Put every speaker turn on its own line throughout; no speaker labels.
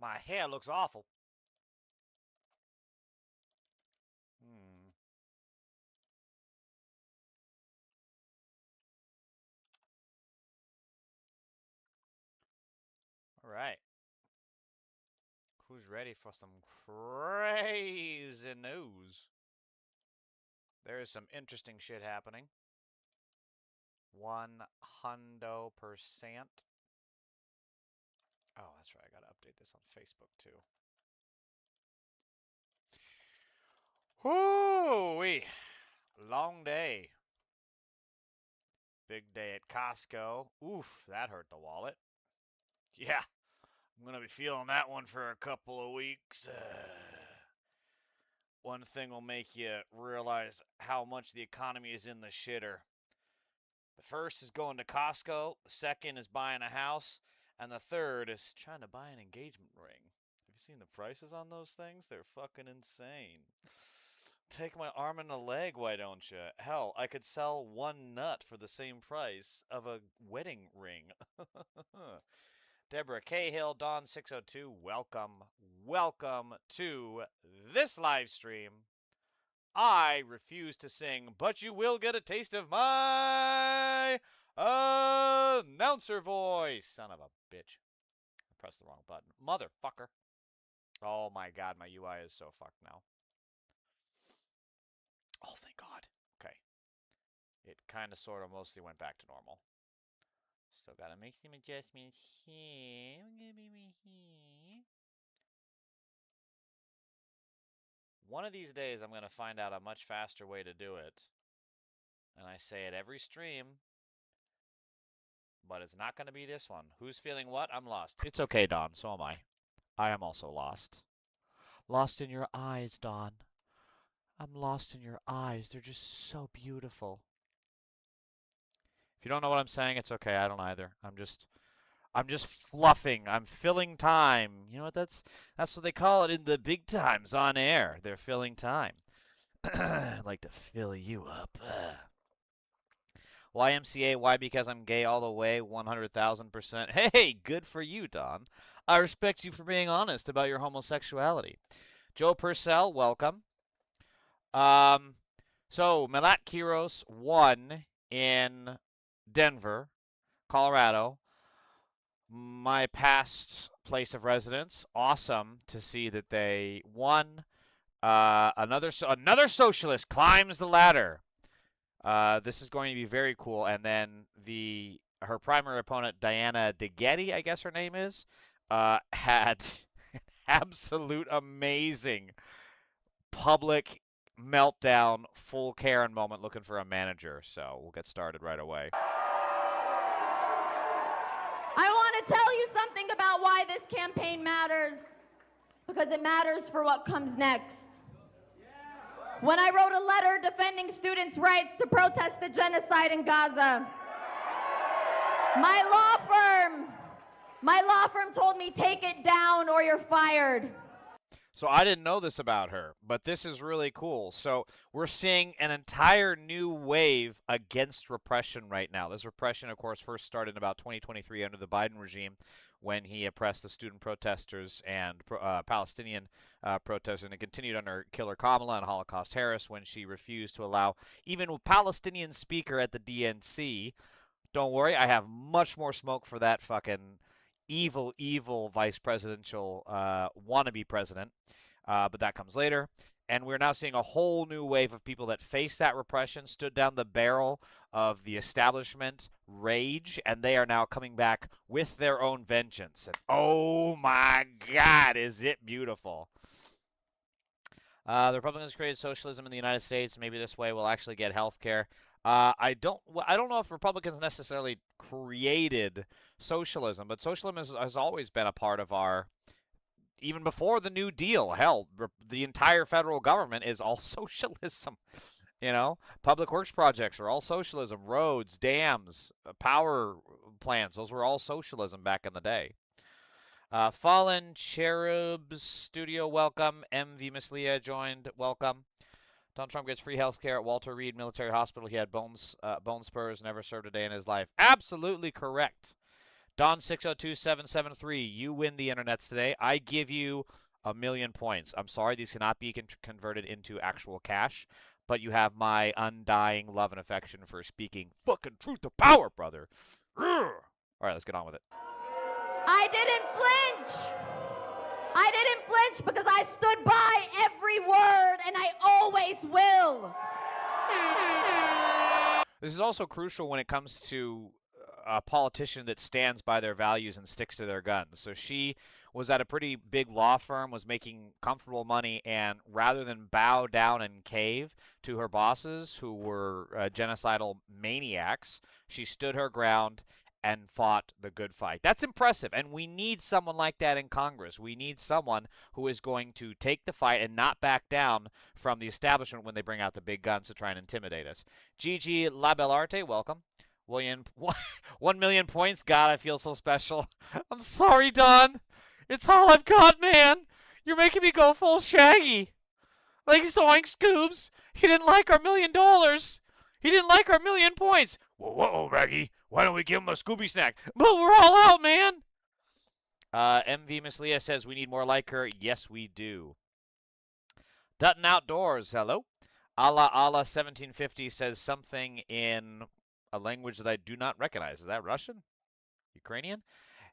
My hair looks awful. All right. Who's ready for some crazy news? There is some interesting shit happening. 100%. Oh, that's right. I gotta update this on Facebook too. Whoo-wee. Long day. Big day at Costco. Oof, that hurt the wallet. Yeah, I'm gonna be feeling that one for a couple of weeks. One thing will make you realize how much the economy is in the shitter. The first is going to Costco, the second is buying a house, and the third is trying to buy an engagement ring. Have you seen the prices on those things? They're fucking insane. Take my arm and a leg, why don't you? Hell, I could sell one nut for the same price of a wedding ring. Deborah Cahill, Dawn602, welcome to this live stream. I refuse to sing, but you will get a taste of my announcer voice. Son of a bitch. I pressed the wrong button. Motherfucker. Oh my god, my UI is so fucked now. Oh, thank God. Okay. It kind of, sort of, mostly went back to normal. Still gotta make some adjustments here. One of these days, I'm going to find out a much faster way to do it. And I say it every stream. But it's not going to be this one. Who's feeling what? I'm lost. It's okay, Dawn. So am I. I am also lost. Lost in your eyes, Dawn. I'm lost in your eyes. They're just so beautiful. If you don't know what I'm saying, it's okay. I don't either. I'm just fluffing. I'm filling time. You know what that's what they call it in the big times on air. They're filling time. I'd like to fill you up. YMCA, why? Because I'm gay all the way, 100,000%. Hey, good for you, Don. I respect you for being honest about your homosexuality. Joe Purcell, welcome. So Melat Kiros won in Denver, Colorado. My past place of residence. Awesome to see that they won. Another socialist climbs the ladder. This is going to be very cool. And then her primary opponent, Diana Degette, I guess her name is, had an absolute amazing public meltdown, full Karen moment looking for a manager. So we'll get started right away.
I want to tell you something about why this campaign matters, because it matters for what comes next. When I wrote a letter defending students' rights to protest the genocide in Gaza, my law firm told me, take it down or you're fired.
So I didn't know this about her, but this is really cool. So we're seeing an entire new wave against repression right now. This repression, of course, first started in about 2023 under the Biden regime when he oppressed the student protesters and Palestinian protesters, and it continued under Killer Kamala and Holocaust Harris when she refused to allow even a Palestinian speaker at the DNC. Don't worry, I have much more smoke for that fucking evil vice presidential wannabe president, but that comes later. And we're now seeing a whole new wave of people that face that repression, stood down the barrel of the establishment rage, and they are now coming back with their own vengeance. And oh my God, is it beautiful. The Republicans created socialism in the United States. Maybe this way we'll actually get health care. I don't know if Republicans necessarily created socialism, but socialism has always been a part of our, even before the New Deal. Hell, the entire federal government is all socialism. You know, public works projects are all socialism. Roads, dams, power plants, those were all socialism back in the day. Fallen Cherubs Studio, welcome. MV Miss Leah joined, welcome. Donald Trump gets free health care at Walter Reed Military Hospital. He had bone spurs, never served a day in his life. Absolutely correct. Don602773, you win the internets today. I give you 1,000,000 points. I'm sorry, these cannot be converted into actual cash, but you have my undying love and affection for speaking fucking truth to power, brother. All right, let's get on with it.
I didn't flinch. I didn't flinch because I stood by every word, and I always will.
This is also crucial when it comes to a politician that stands by their values and sticks to their guns. So she was at a pretty big law firm, was making comfortable money, and rather than bow down and cave to her bosses, who were genocidal maniacs, she stood her ground and fought the good fight. That's impressive, and we need someone like that in Congress. We need someone who is going to take the fight and not back down from the establishment when they bring out the big guns to try and intimidate us. Gigi Labellarte, welcome. William, 1,000,000 points. God, I feel so special. I'm sorry, Don. It's all I've got, man. You're making me go full Shaggy. Like Zoink Scoobs. He didn't like our $1,000,000. He didn't like our 1,000,000 points. Whoa, Raggy. Why don't we give him a Scooby snack? But we're all out, man. MV Miss Leah says we need more like her. Yes, we do. Dutton Outdoors, hello. Allah 1750 says something in a language that I do not recognize. Is that Russian? Ukrainian?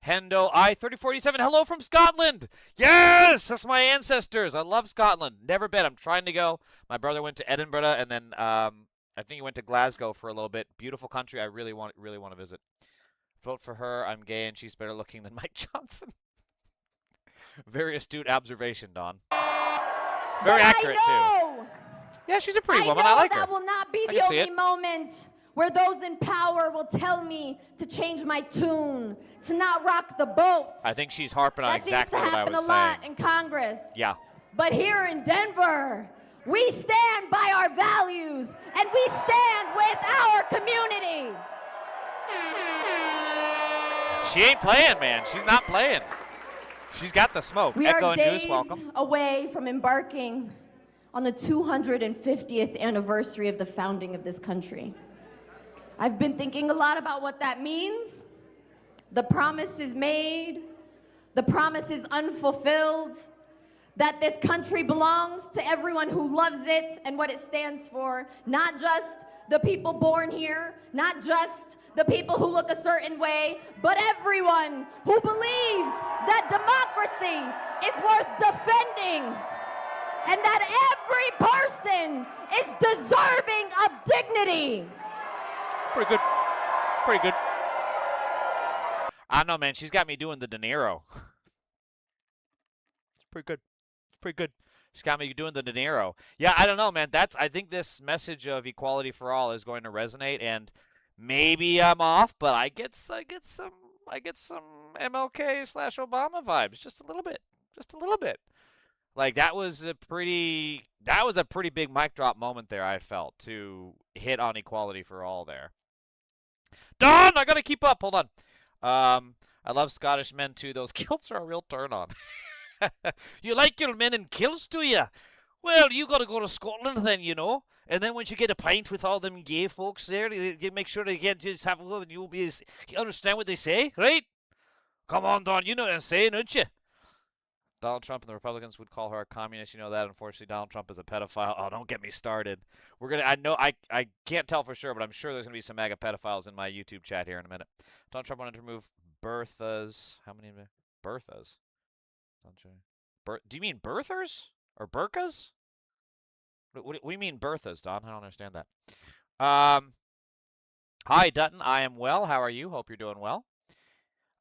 Hendo I3047, hello from Scotland. Yes, that's my ancestors. I love Scotland. Never been. I'm trying to go. My brother went to Edinburgh, and then I think he went to Glasgow for a little bit. Beautiful country. I really want to visit. Vote for her. I'm gay, and she's better looking than Mike Johnson. Very astute observation, Don. Very accurate too. Yeah, she's a pretty woman. I like her.
That will not be the only moment where those in power will tell me to change my tune, to not rock the boat.
I think she's harping on exactly what I was saying.
That seems to happen a lot in Congress.
Yeah.
But here in Denver, we stand by our values, and we stand with our community.
She ain't playing, man. She's not playing. She's got the smoke.
We
Echo
are
and
days
Goose, welcome.
away from embarking on the 250th anniversary of the founding of this country. I've been thinking a lot about what that means. The promise is made. The promise is unfulfilled. That this country belongs to everyone who loves it and what it stands for. Not just the people born here, not just the people who look a certain way, but everyone who believes that democracy is worth defending and that every person is deserving of dignity.
Pretty good. Pretty good. I don't know, man. She's got me doing the De Niro. It's pretty good. It's pretty good. She's got me doing the De Niro. Yeah, I don't know, man. I think this message of equality for all is going to resonate, and maybe I'm off, but I get some MLK/Obama vibes, just a little bit. Just a little bit. Like that was a pretty big mic drop moment there, I felt, to hit on equality for all there. Don, I gotta keep up. Hold on. I love Scottish men too. Those kilts are a real turn on. You like your men in kilts, do you? Well, you gotta go to Scotland then, you know. And then once you get a pint with all them gay folks there, you make sure they get just have a little, and you understand what they say, right? Come on, Don, you know what I'm saying, don't you? Donald Trump and the Republicans would call her a communist. You know that. Unfortunately, Donald Trump is a pedophile. Oh, don't get me started. I can't tell for sure, but I'm sure there's gonna be some MAGA pedophiles in my YouTube chat here in a minute. Donald Trump wanted to remove Bertha's. How many Berthas? Do you mean birthers or burkas? What do you mean Berthas, Don? I don't understand that. Hi, Dutton. I am well. How are you? Hope you're doing well.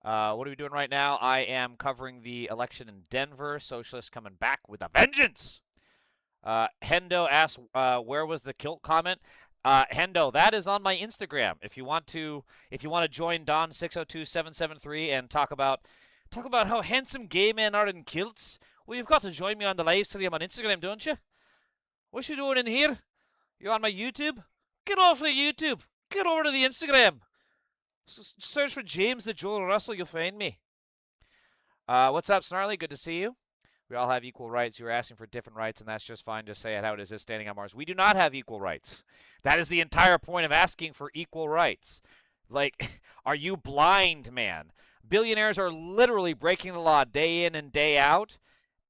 What are we doing right now? I am covering the election in Denver. Socialists coming back with a vengeance. Hendo asks, where was the kilt comment? Hendo, that is on my Instagram. If you want to join Don602773 and talk about how handsome gay men are in kilts, well, you've got to join me on the live stream on Instagram, don't you? What you doing in here? You on my YouTube? Get off of YouTube. Get over to the Instagram. Search for James the Joel Russell, you'll find me. What's up, Snarly? Good to see you. We all have equal rights. You're asking for different rights, and that's just fine. Just say it how it is standing on Mars. We do not have equal rights. That is the entire point of asking for equal rights. Like, are you blind, man? Billionaires are literally breaking the law day in and day out,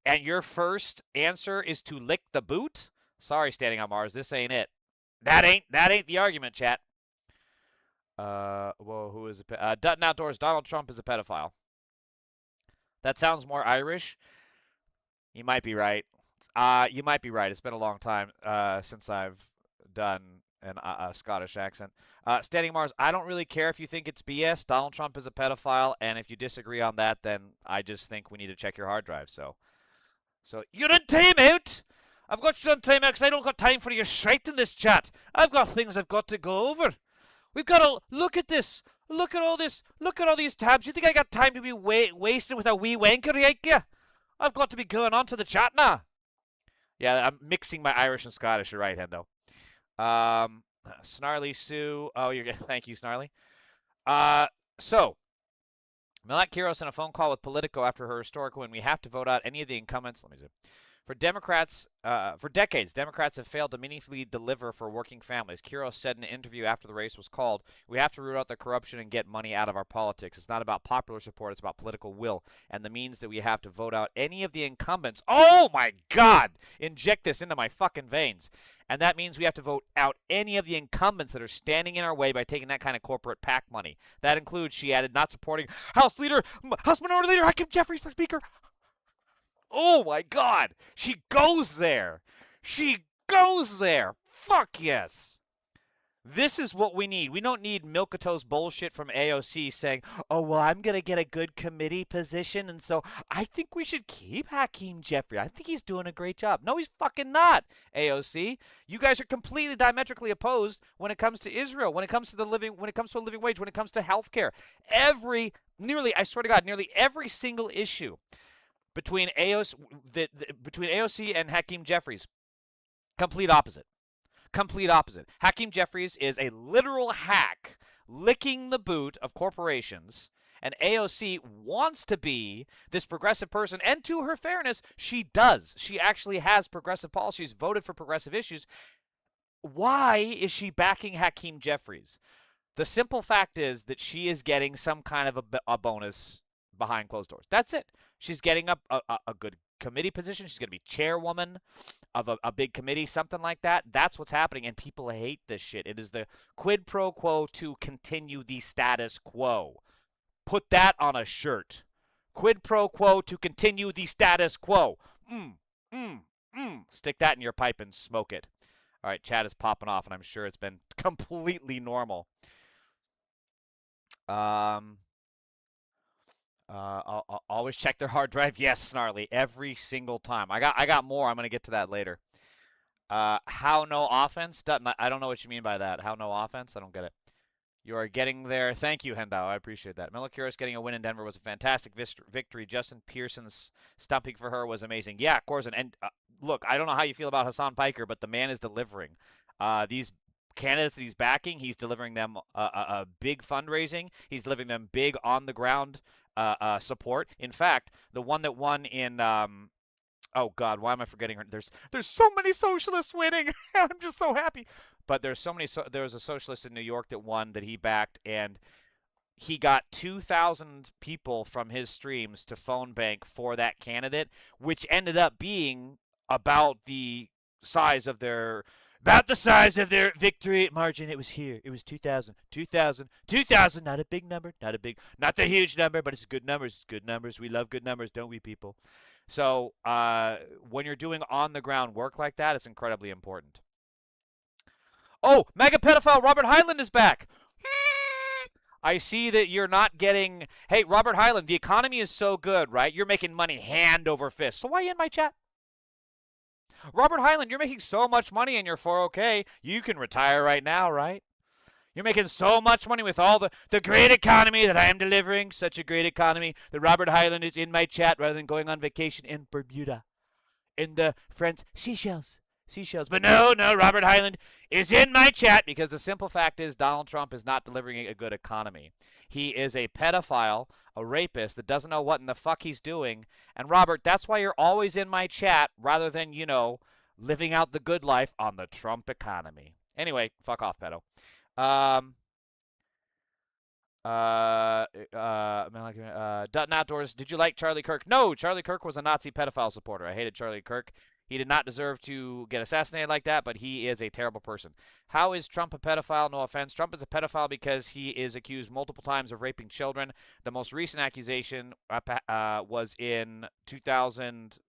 and your first answer is to lick the boot? Sorry, Standing on Mars, this ain't it. That ain't the argument, chat. Whoa, who is it? Dutton Outdoors, Donald Trump is a pedophile. That sounds more Irish. You might be right. You might be right. It's been a long time since I've done a Scottish accent. Standing Mars, I don't really care if you think it's BS. Donald Trump is a pedophile, and if you disagree on that, then I just think we need to check your hard drive. So you're in timeout. I've got you on timeout because I don't got time for your shite in this chat. I've got things I've got to go over. We've got to look at this. Look at all this. Look at all these tabs. You think I got time to be wasting with a wee wanker, like ya? I've got to be going on to the chat now. Yeah, I'm mixing my Irish and Scottish. You're right, Hendo. Snarly Sue. Oh, you're good. Thank you, Snarly. So, Melat Kiros in a phone call with Politico after her historic win. We have to vote out any of the incumbents. Let me see. For decades, Democrats have failed to meaningfully deliver for working families. Kiros said in an interview after the race was called, we have to root out the corruption and get money out of our politics. It's not about popular support, it's about political will and the means that we have to vote out any of the incumbents. Oh my God! Inject this into my fucking veins. And that means we have to vote out any of the incumbents that are standing in our way by taking that kind of corporate PAC money. That includes, she added, not supporting House Minority Leader Hakeem Jeffries for Speaker. Oh my God! She goes there! She goes there! Fuck yes! This is what we need. We don't need milquetoast bullshit from AOC saying, oh, well, I'm going to get a good committee position, and so I think we should keep Hakeem Jeffrey. I think he's doing a great job. No, he's fucking not, AOC. You guys are completely diametrically opposed when it comes to Israel, when it comes to a living wage, when it comes to healthcare. I swear to God, nearly every single issue between AOC and Hakeem Jeffries, complete opposite. Complete opposite. Hakeem Jeffries is a literal hack licking the boot of corporations, and AOC wants to be this progressive person, and to her fairness, she does. She actually has progressive policies, voted for progressive issues. Why is she backing Hakeem Jeffries? The simple fact is that she is getting some kind of a bonus behind closed doors. That's it. She's getting a good committee position. She's going to be chairwoman of a big committee, something like that. That's what's happening, and people hate this shit. It is the quid pro quo to continue the status quo. Put that on a shirt. Quid pro quo to continue the status quo. Stick that in your pipe and smoke it. All right, chat is popping off, and I'm sure it's been completely normal. I'll always check their hard drive. Yes, Snarly, every single time. I got more. I'm gonna get to that later. How no offense? Dutton, I don't know what you mean by that. How no offense? I don't get it. You are getting there. Thank you, Hendao. I appreciate that. Melat Kiros getting a win in Denver was a fantastic victory. Justin Pearson's stumping for her was amazing. Yeah, of course. And look, I don't know how you feel about Hassan Piker, but the man is delivering. These candidates that he's backing, he's delivering them a big fundraising. He's delivering them big on the ground support. In fact, the one that won in oh God, why am I forgetting her? There's so many socialists winning. I'm just so happy. But there's so many. There was a socialist in New York that won that he backed, and he got 2,000 people from his streams to phone bank for that candidate, which ended up being about the size of their victory margin. It was here. It was 2,000. 2,000. 2,000. Not a big number. Not the huge number, but it's good numbers. It's good numbers. We love good numbers, don't we, people? So when you're doing on-the-ground work like that, it's incredibly important. Oh, mega pedophile Robert Hyland is back. I see that you're not getting... Hey, Robert Hyland, the economy is so good, right? You're making money hand over fist. So why are you in my chat? Robert Hyland, you're making so much money in your 401k, you can retire right now, right? You're making so much money with all the great economy that I am delivering. Such a great economy that Robert Hyland is in my chat rather than going on vacation in Bermuda. In the French Seychelles. But no, Robert Hyland is in my chat because the simple fact is Donald Trump is not delivering a good economy. He is a pedophile, a rapist that doesn't know what in the fuck he's doing. And Robert, that's why you're always in my chat rather than, living out the good life on the Trump economy. Anyway, fuck off, pedo. Dutton Outdoors, did you like Charlie Kirk? No, Charlie Kirk was a Nazi pedophile supporter. I hated Charlie Kirk. He did not deserve to get assassinated like that, but he is a terrible person. How is Trump a pedophile? No offense. Trump is a pedophile because he is accused multiple times of raping children. The most recent accusation was in 2000.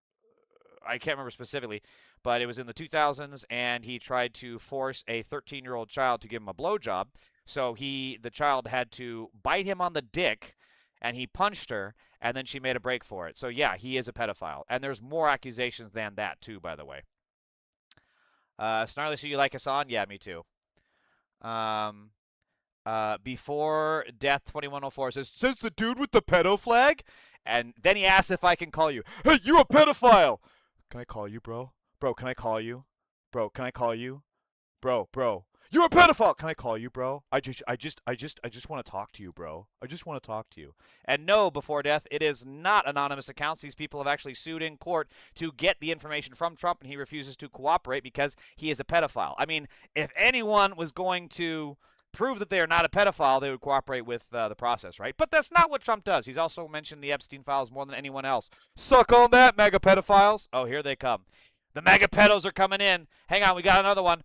I can't remember specifically, but it was in the 2000s, and he tried to force a 13-year-old child to give him a blowjob. So the child had to bite him on the dick, and he punched her, and then she made a break for it. So yeah, he is a pedophile, and there's more accusations than that too, by the way. Snarly, so you like Hassan? Yeah, me too. Before Death 2104 says the dude with the pedo flag, and then he asks if I can call you. Hey, you're a pedophile. Can I call you, bro? Bro, can I call you? Bro, can I call you? Bro. You're a pedophile. Can I call you, bro? I just want to talk to you, bro. I just want to talk to you. And no, Before Death, it is not anonymous accounts. These people have actually sued in court to get the information from Trump, and he refuses to cooperate because he is a pedophile. I mean, if anyone was going to prove that they are not a pedophile, they would cooperate with the process, right? But that's not what Trump does. He's also mentioned the Epstein files more than anyone else. Suck on that, mega pedophiles. Oh, here they come. The mega pedos are coming in. Hang on, we got another one.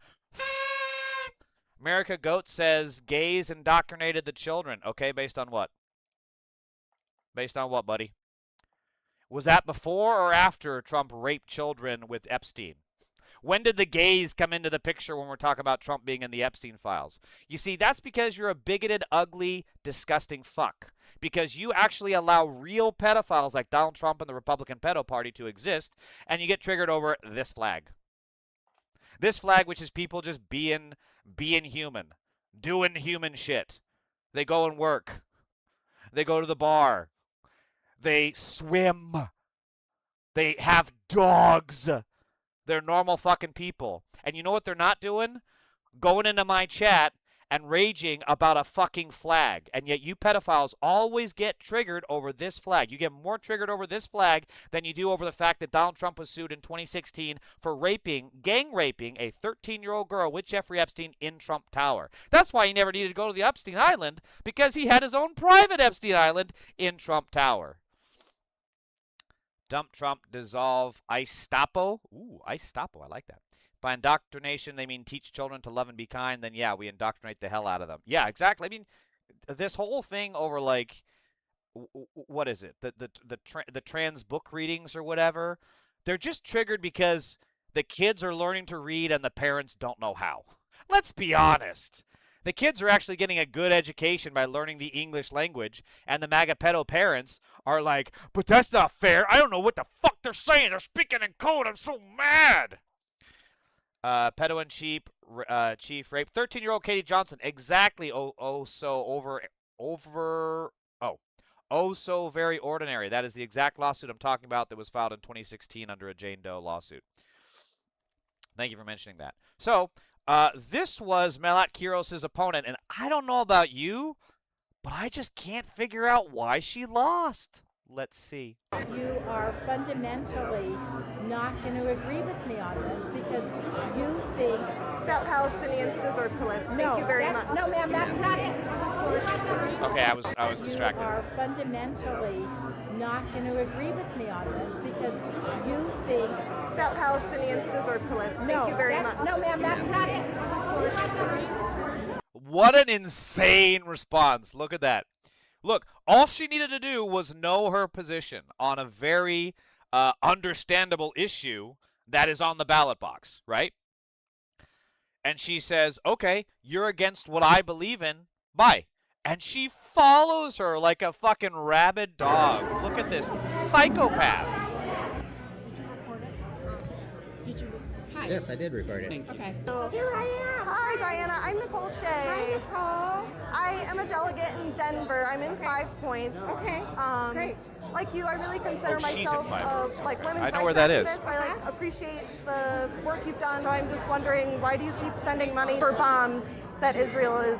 America Goat says gays indoctrinated the children. Okay, based on what? Based on what, buddy? Was that before or after Trump raped children with Epstein? When did the gays come into the picture when we're talking about Trump being in the Epstein files? You see, that's because you're a bigoted, ugly, disgusting fuck. Because you actually allow real pedophiles like Donald Trump and the Republican pedo party to exist, and you get triggered over this flag. This flag, which is people just being human, doing human shit. They go and work. They go to the bar. They swim. They have dogs. They're normal fucking people. And you know what they're not doing? Going into my chat and raging about a fucking flag. And yet you pedophiles always get triggered over this flag. You get more triggered over this flag than you do over the fact that Donald Trump was sued in 2016 for gang raping a 13-year-old girl with Jeffrey Epstein in Trump Tower. That's why he never needed to go to the Epstein Island, because he had his own private Epstein Island in Trump Tower. Dump Trump, dissolve Istapo. Ooh, Istapo, I like that. By indoctrination, they mean teach children to love and be kind. Then, yeah, we indoctrinate the hell out of them. Yeah, exactly. I mean, this whole thing over, like, what is it? The trans book readings or whatever. They're just triggered because the kids are learning to read and the parents don't know how. Let's be honest. The kids are actually getting a good education by learning the English language, and the MAGA pedo parents are like, but that's not fair. I don't know what the fuck they're saying. They're speaking in code. I'm so mad. Pedo and chief rape 13-year-old Katie Johnson. Exactly. Oh, so very ordinary. That is the exact lawsuit I'm talking about that was filed in 2016 under a Jane Doe lawsuit. Thank you for mentioning that. So, this was Melat Kiros' opponent, and I don't know about you, but I just can't figure out why she lost. Let's see.
You are fundamentally not going to agree with me on this because you think
that Palestinians deserve to live. Thank you very much.
No, ma'am, that's not it.
Okay, I was distracted.
You are fundamentally not going to agree with me on this because you think
that Palestinians deserve to live. Thank you very much.
No, ma'am, that's not it.
What an insane response. Look at that. Look, all she needed to do was know her position on a very understandable issue that is on the ballot box, right? And she says, okay, you're against what I believe in. Bye. And she follows her like a fucking rabid dog. Look at this psychopath.
Yes, I did record it.
Okay.
Here I am. Hi, Diana. I'm Nicole Shea.
Hi, Nicole.
I am a delegate in Denver. I'm in 5 points.
Okay. Great.
Like you, I really consider
she's in
myself
5 points.
like women's
I know
rights
where that is.
activist. I appreciate the work you've done. I'm just wondering, why do you keep sending money for bombs that Israel is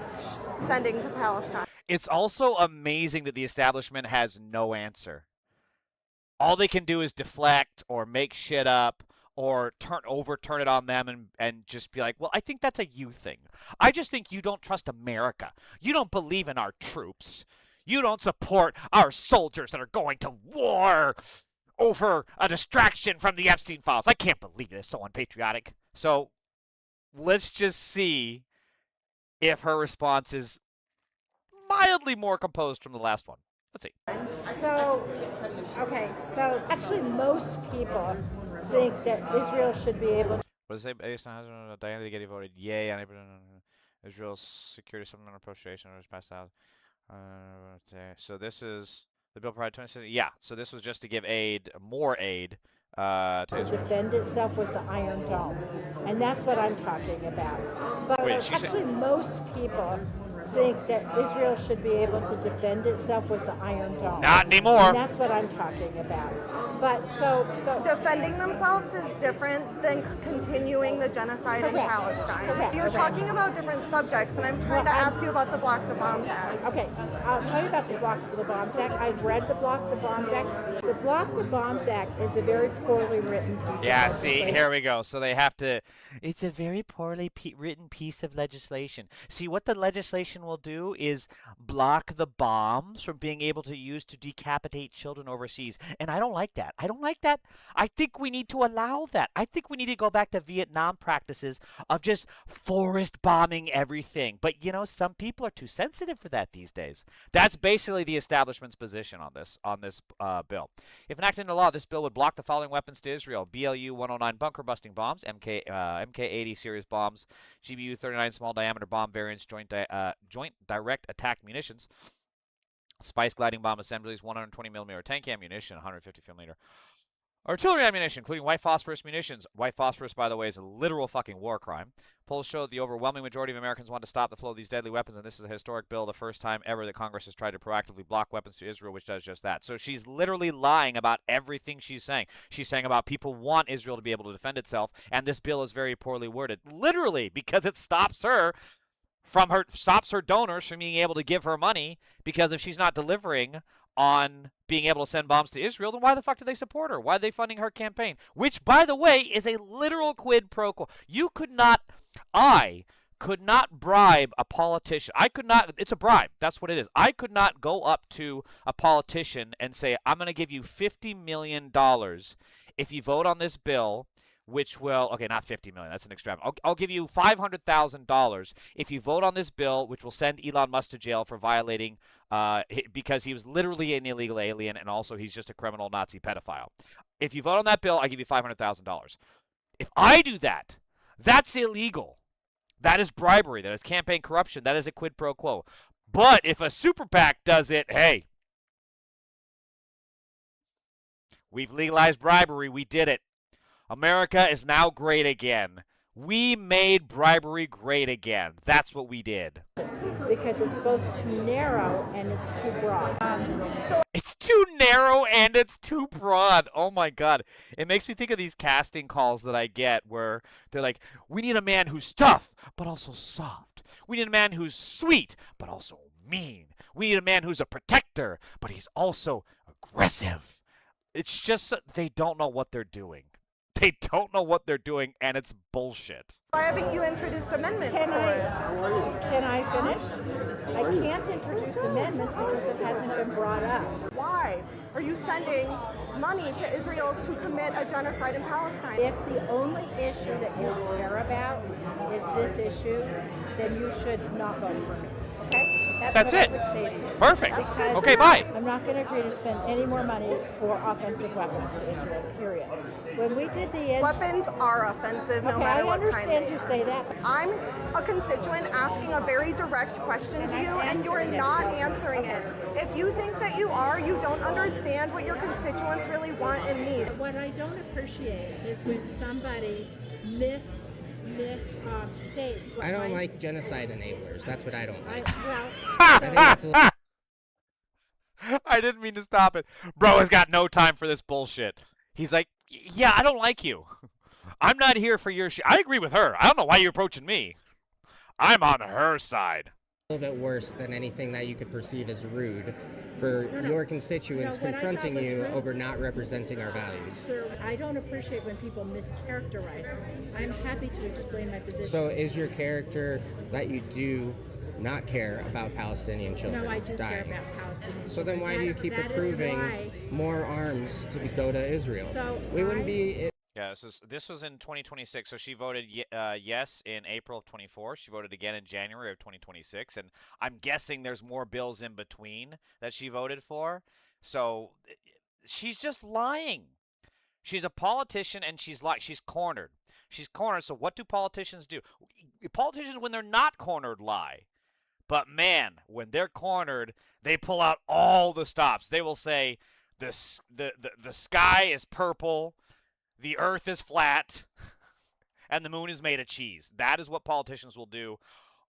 sending to Palestine?
It's also amazing that the establishment has no answer. All they can do is deflect or make shit up or overturn it on them and just be like, well, I think that's a you thing. I just think you don't trust America. You don't believe in our troops. You don't support our soldiers that are going to war over a distraction from the Epstein files. I can't believe it. It's so unpatriotic. So let's just see if her response is mildly more composed from the last one. Let's see.
So, okay, so actually most people think that Israel should be able to.
What does it say? Based on Diana Degette voted yay on Israel's security supplemental appropriation was passed out. So this is the bill provided 20. Yeah, so this was just to give aid, more aid to
defend itself with the Iron Dome, and that's what I'm talking about. But
Wait,
actually, most people think that Israel should be able to defend itself with the Iron Dome.
Not anymore.
And that's what I'm talking about. But so
Defending themselves is different than continuing the genocide in Palestine. You're talking about different subjects, and I'm trying to ask you about the Block the Bombs Act.
Okay, I'll tell you about the Block the Bombs Act. I've read the Block the Bombs Act. The Block the Bombs Act is a very poorly written piece of
Yeah,
legislation.
see, here we go. So they have to. It's a very poorly written piece of legislation. See, what the legislation will do is block the bombs from being able to use to decapitate children overseas. And I don't like that. I don't like that. I think we need to allow that. I think we need to go back to Vietnam practices of just forest bombing everything. But, you know, some people are too sensitive for that these days. That's basically the establishment's position on this bill. If enacted into law, this bill would block the following weapons to Israel: BLU-109 bunker-busting bombs, MK-80 series bombs, GBU-39 small diameter bomb variants, joint direct attack munitions, Spice gliding bomb assemblies, 120 millimeter tank ammunition, 150 millimeter artillery ammunition, including white phosphorus munitions. White phosphorus, by the way, is a literal fucking war crime. Polls show that the overwhelming majority of Americans want to stop the flow of these deadly weapons, and this is a historic bill, the first time ever that Congress has tried to proactively block weapons to Israel, which does just that. So she's literally lying about everything she's saying. She's saying about people want Israel to be able to defend itself, and this bill is very poorly worded. Literally, because it stops her donors from being able to give her money, because if she's not delivering on being able to send bombs to Israel, then why the fuck do they support her? Why are they funding her campaign? Which, by the way, is a literal quid pro quo. I could not bribe a politician. It's a bribe. That's what it is. I could not go up to a politician and say, I'm going to give you $50 million if you vote on this bill, which will, okay, not $50 million, that's an extravagant. I'll give you $500,000 if you vote on this bill, which will send Elon Musk to jail for violating, because he was literally an illegal alien, and also he's just a criminal Nazi pedophile. If you vote on that bill, I give you $500,000. If I do that, that's illegal. That is bribery. That is campaign corruption. That is a quid pro quo. But if a super PAC does it, hey, we've legalized bribery. We did it. America is now great again. We made bribery great again. That's what we did.
Because it's both too narrow and it's too broad.
It's too narrow and it's too broad. Oh my God. It makes me think of these casting calls that I get where they're like, we need a man who's tough, but also soft. We need a man who's sweet, but also mean. We need a man who's a protector, but he's also aggressive. It's just they don't know what they're doing. They don't know what they're doing, and it's bullshit.
Why haven't you introduced amendments
Can
for it?
I finish? I can't introduce amendments because it hasn't been brought up.
Why are you sending money to Israel to commit a genocide in Palestine?
If the only issue that you care about is this issue, then you should not vote for me. Okay?
That's
what
it.
I would say to you.
Perfect.
Because
Okay, bye.
I'm not going to agree to spend any more money for offensive weapons to Israel, period. When we did the
Weapons are offensive no
okay,
matter
I
what kind
understand
they
you
are.
say that.
I'm a constituent asking a very direct question to you, and you're not answering it. If you think that you are, you don't understand what your constituents really want and need.
What I don't appreciate is when somebody misstates.
I don't like genocide enablers. That's what I don't like.
Well,
I think that's a little
I didn't mean to stop it. Bro has got no time for this bullshit. He's like, yeah, I don't like you. I'm not here for your shit. I agree with her. I don't know why you're approaching me. I'm on her side.
bit worse than anything that you could perceive as rude for
No, no.
your constituents
No, what I thought
confronting
was
you
really-
over not representing our values.
Sir, I don't appreciate when people mischaracterize. I'm happy to explain my position.
So is your character that you do not care about Palestinian children
No, I do
dying?
care about Palestinians.
So then why do you keep approving more arms to go to Israel?
So
we wouldn't be...
Yeah, this was in 2026. So she voted yes in April of 24. She voted again in January of 2026, and I'm guessing there's more bills in between that she voted for. So she's just lying. She's a politician, and she's cornered. She's cornered. So what do politicians do? Politicians, when they're not cornered, lie. But man, when they're cornered, they pull out all the stops. They will say the sky is purple. The earth is flat, and the moon is made of cheese. That is what politicians will do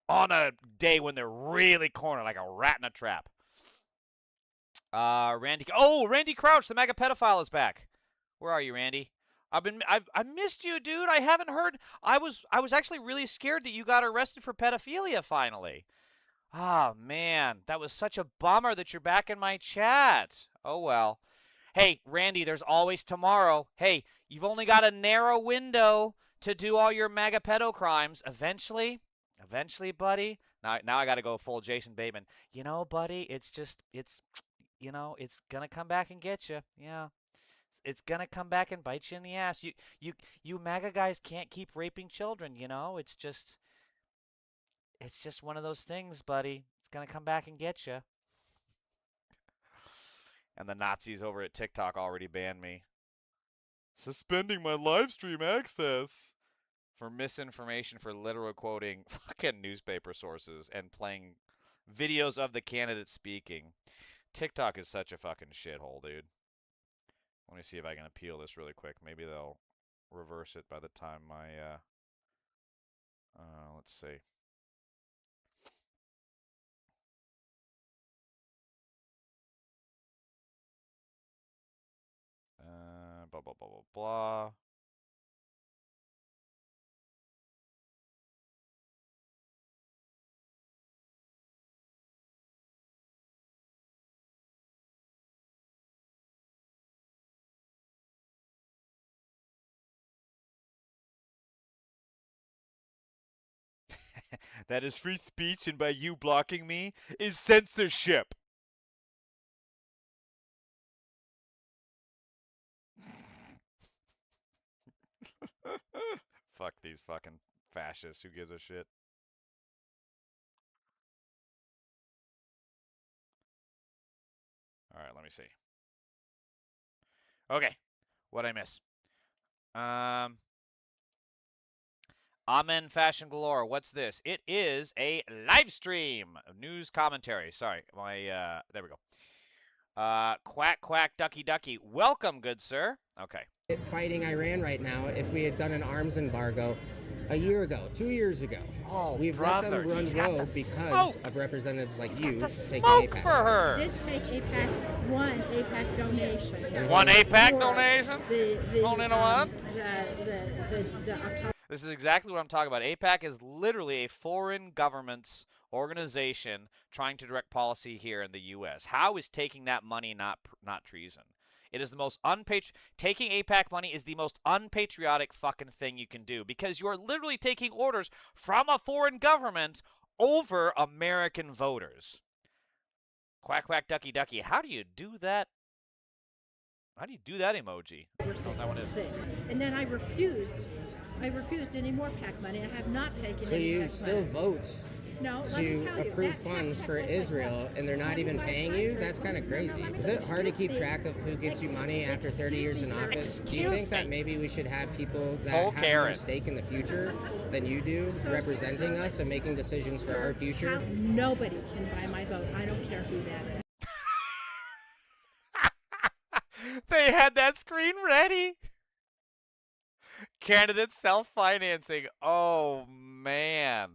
on a day when they're really cornered, like a rat in a trap. Randy Crouch, the mega pedophile, is back. Where are you, Randy? I missed you, dude. I haven't heard. I was actually really scared that you got arrested for pedophilia finally. Oh man, that was such a bummer that you're back in my chat. Oh well. Hey, Randy, there's always tomorrow. Hey, you've only got a narrow window to do all your mega pedo crimes. Eventually, buddy. Now I got to go full Jason Bateman. You know, buddy, it's gonna come back and get you. Yeah, it's gonna come back and bite you in the ass. You MAGA guys can't keep raping children. You know, it's just one of those things, buddy. It's gonna come back and get you. And the Nazis over at TikTok already banned me. Suspending my live stream access for misinformation, for literal quoting fucking newspaper sources and playing videos of the candidate speaking. TikTok is such a fucking shithole, dude. Let me see if I can appeal this really quick. Maybe they'll reverse it by the time my, let's see. Blah, blah, blah, blah, blah. That is free speech, and by you blocking me is censorship. Fuck these fucking fascists. Who gives a shit? All right, let me see. Okay, what'd I miss? Amen Fashion Galore. What's this? It is a live stream news commentary. Sorry, there we go. Quack, quack, ducky, ducky. Welcome, good sir. Okay.
Fighting Iran right now, if we had done an arms embargo a year ago, 2 years ago.
Oh,
We've
brother,
let them run
he's got
rogue
the
because
smoke.
of representatives like
He's
you
got the
taking
smoke
APAC.
for her.
Did take one APAC donation.
One APAC
For
donation? Only one?
The October.
This is exactly what I'm talking about. APAC is literally a foreign government's organization trying to direct policy here in the U.S. How is taking that money not treason? It is the most taking APAC money is the most unpatriotic fucking thing you can do, because you are literally taking orders from a foreign government over American voters. Quack, quack, ducky, ducky. How do you do that? How do you do that emoji? I don't know what that one is.
And then I refused any more PAC money. I have not taken
So
any
you
PAC
still
money.
vote
No, let me
to
tell you,
approve
that
funds
PAC
for
money-
Israel, and they're not even paying you? That's kind of crazy. Is it hard to keep track of who gives you money after 30 years in office? Do you think that maybe we should have people that
Full
have
Karen.
more stake in the future than you do, representing us and making decisions for our future?
Nobody can buy my vote. I don't care who that is.
They had that screen ready. Candidates self-financing. Oh, man.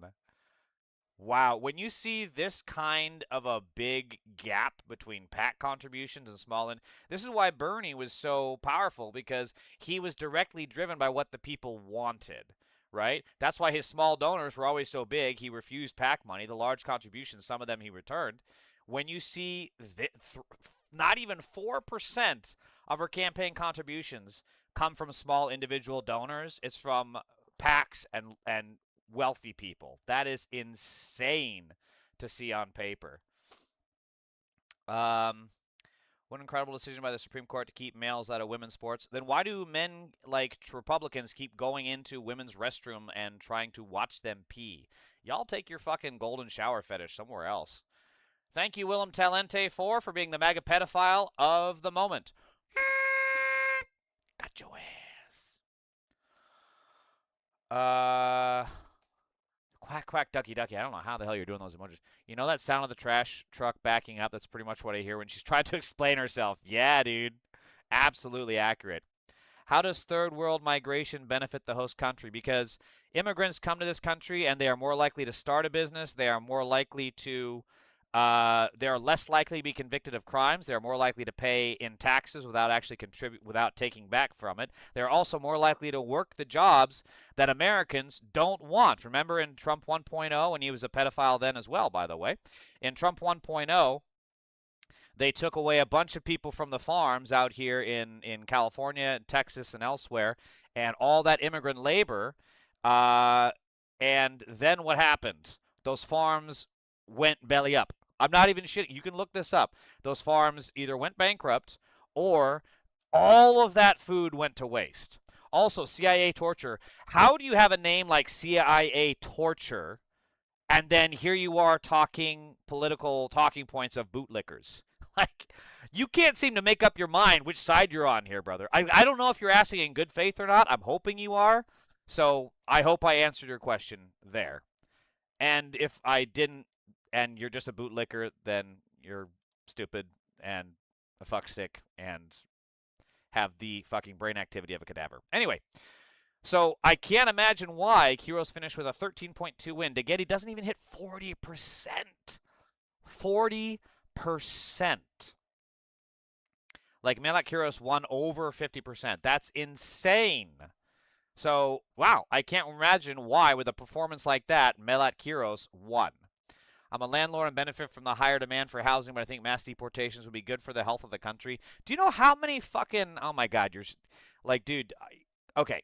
Wow. When you see this kind of a big gap between PAC contributions and small, this is why Bernie was so powerful, because he was directly driven by what the people wanted, right? That's why his small donors were always so big. He refused PAC money. The large contributions, some of them he returned. when you see not even 4% of her campaign contributions come from small individual donors, it's from PACs and wealthy people. That is insane to see on paper. What incredible decision by the Supreme Court to keep males out of women's sports. Then why do men like Republicans keep going into women's restroom and trying to watch them pee? Y'all take your fucking golden shower fetish somewhere else. Thank you, Willem Talente, for being the MAGA pedophile of the moment. Got your ass. Quack, quack, ducky, ducky. I don't know how the hell you're doing those emojis. You know that sound of the trash truck backing up? That's pretty much what I hear when she's trying to explain herself. Yeah, dude. Absolutely accurate. How does third world migration benefit the host country? Because immigrants come to this country and they are more likely to start a business. They are more likely to... they are less likely to be convicted of crimes. They are more likely to pay in taxes without actually without taking back from it. They're also more likely to work the jobs that Americans don't want. Remember in Trump 1.0, and he was a pedophile then as well, by the way. In Trump 1.0, they took away a bunch of people from the farms out here in California, Texas, and elsewhere, and all that immigrant labor. And then what happened? Those farms went belly up. I'm not even shitting. You can look this up. Those farms either went bankrupt or all of that food went to waste. Also, CIA torture. How do you have a name like CIA torture and then here you are talking political talking points of bootlickers? Like, you can't seem to make up your mind which side you're on here, brother. I don't know if you're asking in good faith or not. I'm hoping you are. So I hope I answered your question there. And if I didn't, and you're just a bootlicker, then you're stupid and a fuckstick and have the fucking brain activity of a cadaver. Anyway, so I can't imagine why Kiros finished with a 13.2 win. Degette doesn't even hit 40%. 40%. Like, Melat Kiros won over 50%. That's insane. So, wow, I can't imagine why, with a performance like that, Melat Kiros won. I'm a landlord and benefit from the higher demand for housing, but I think mass deportations would be good for the health of the country. Do you know how many fucking... Oh, my God, you're... Like, dude... Okay.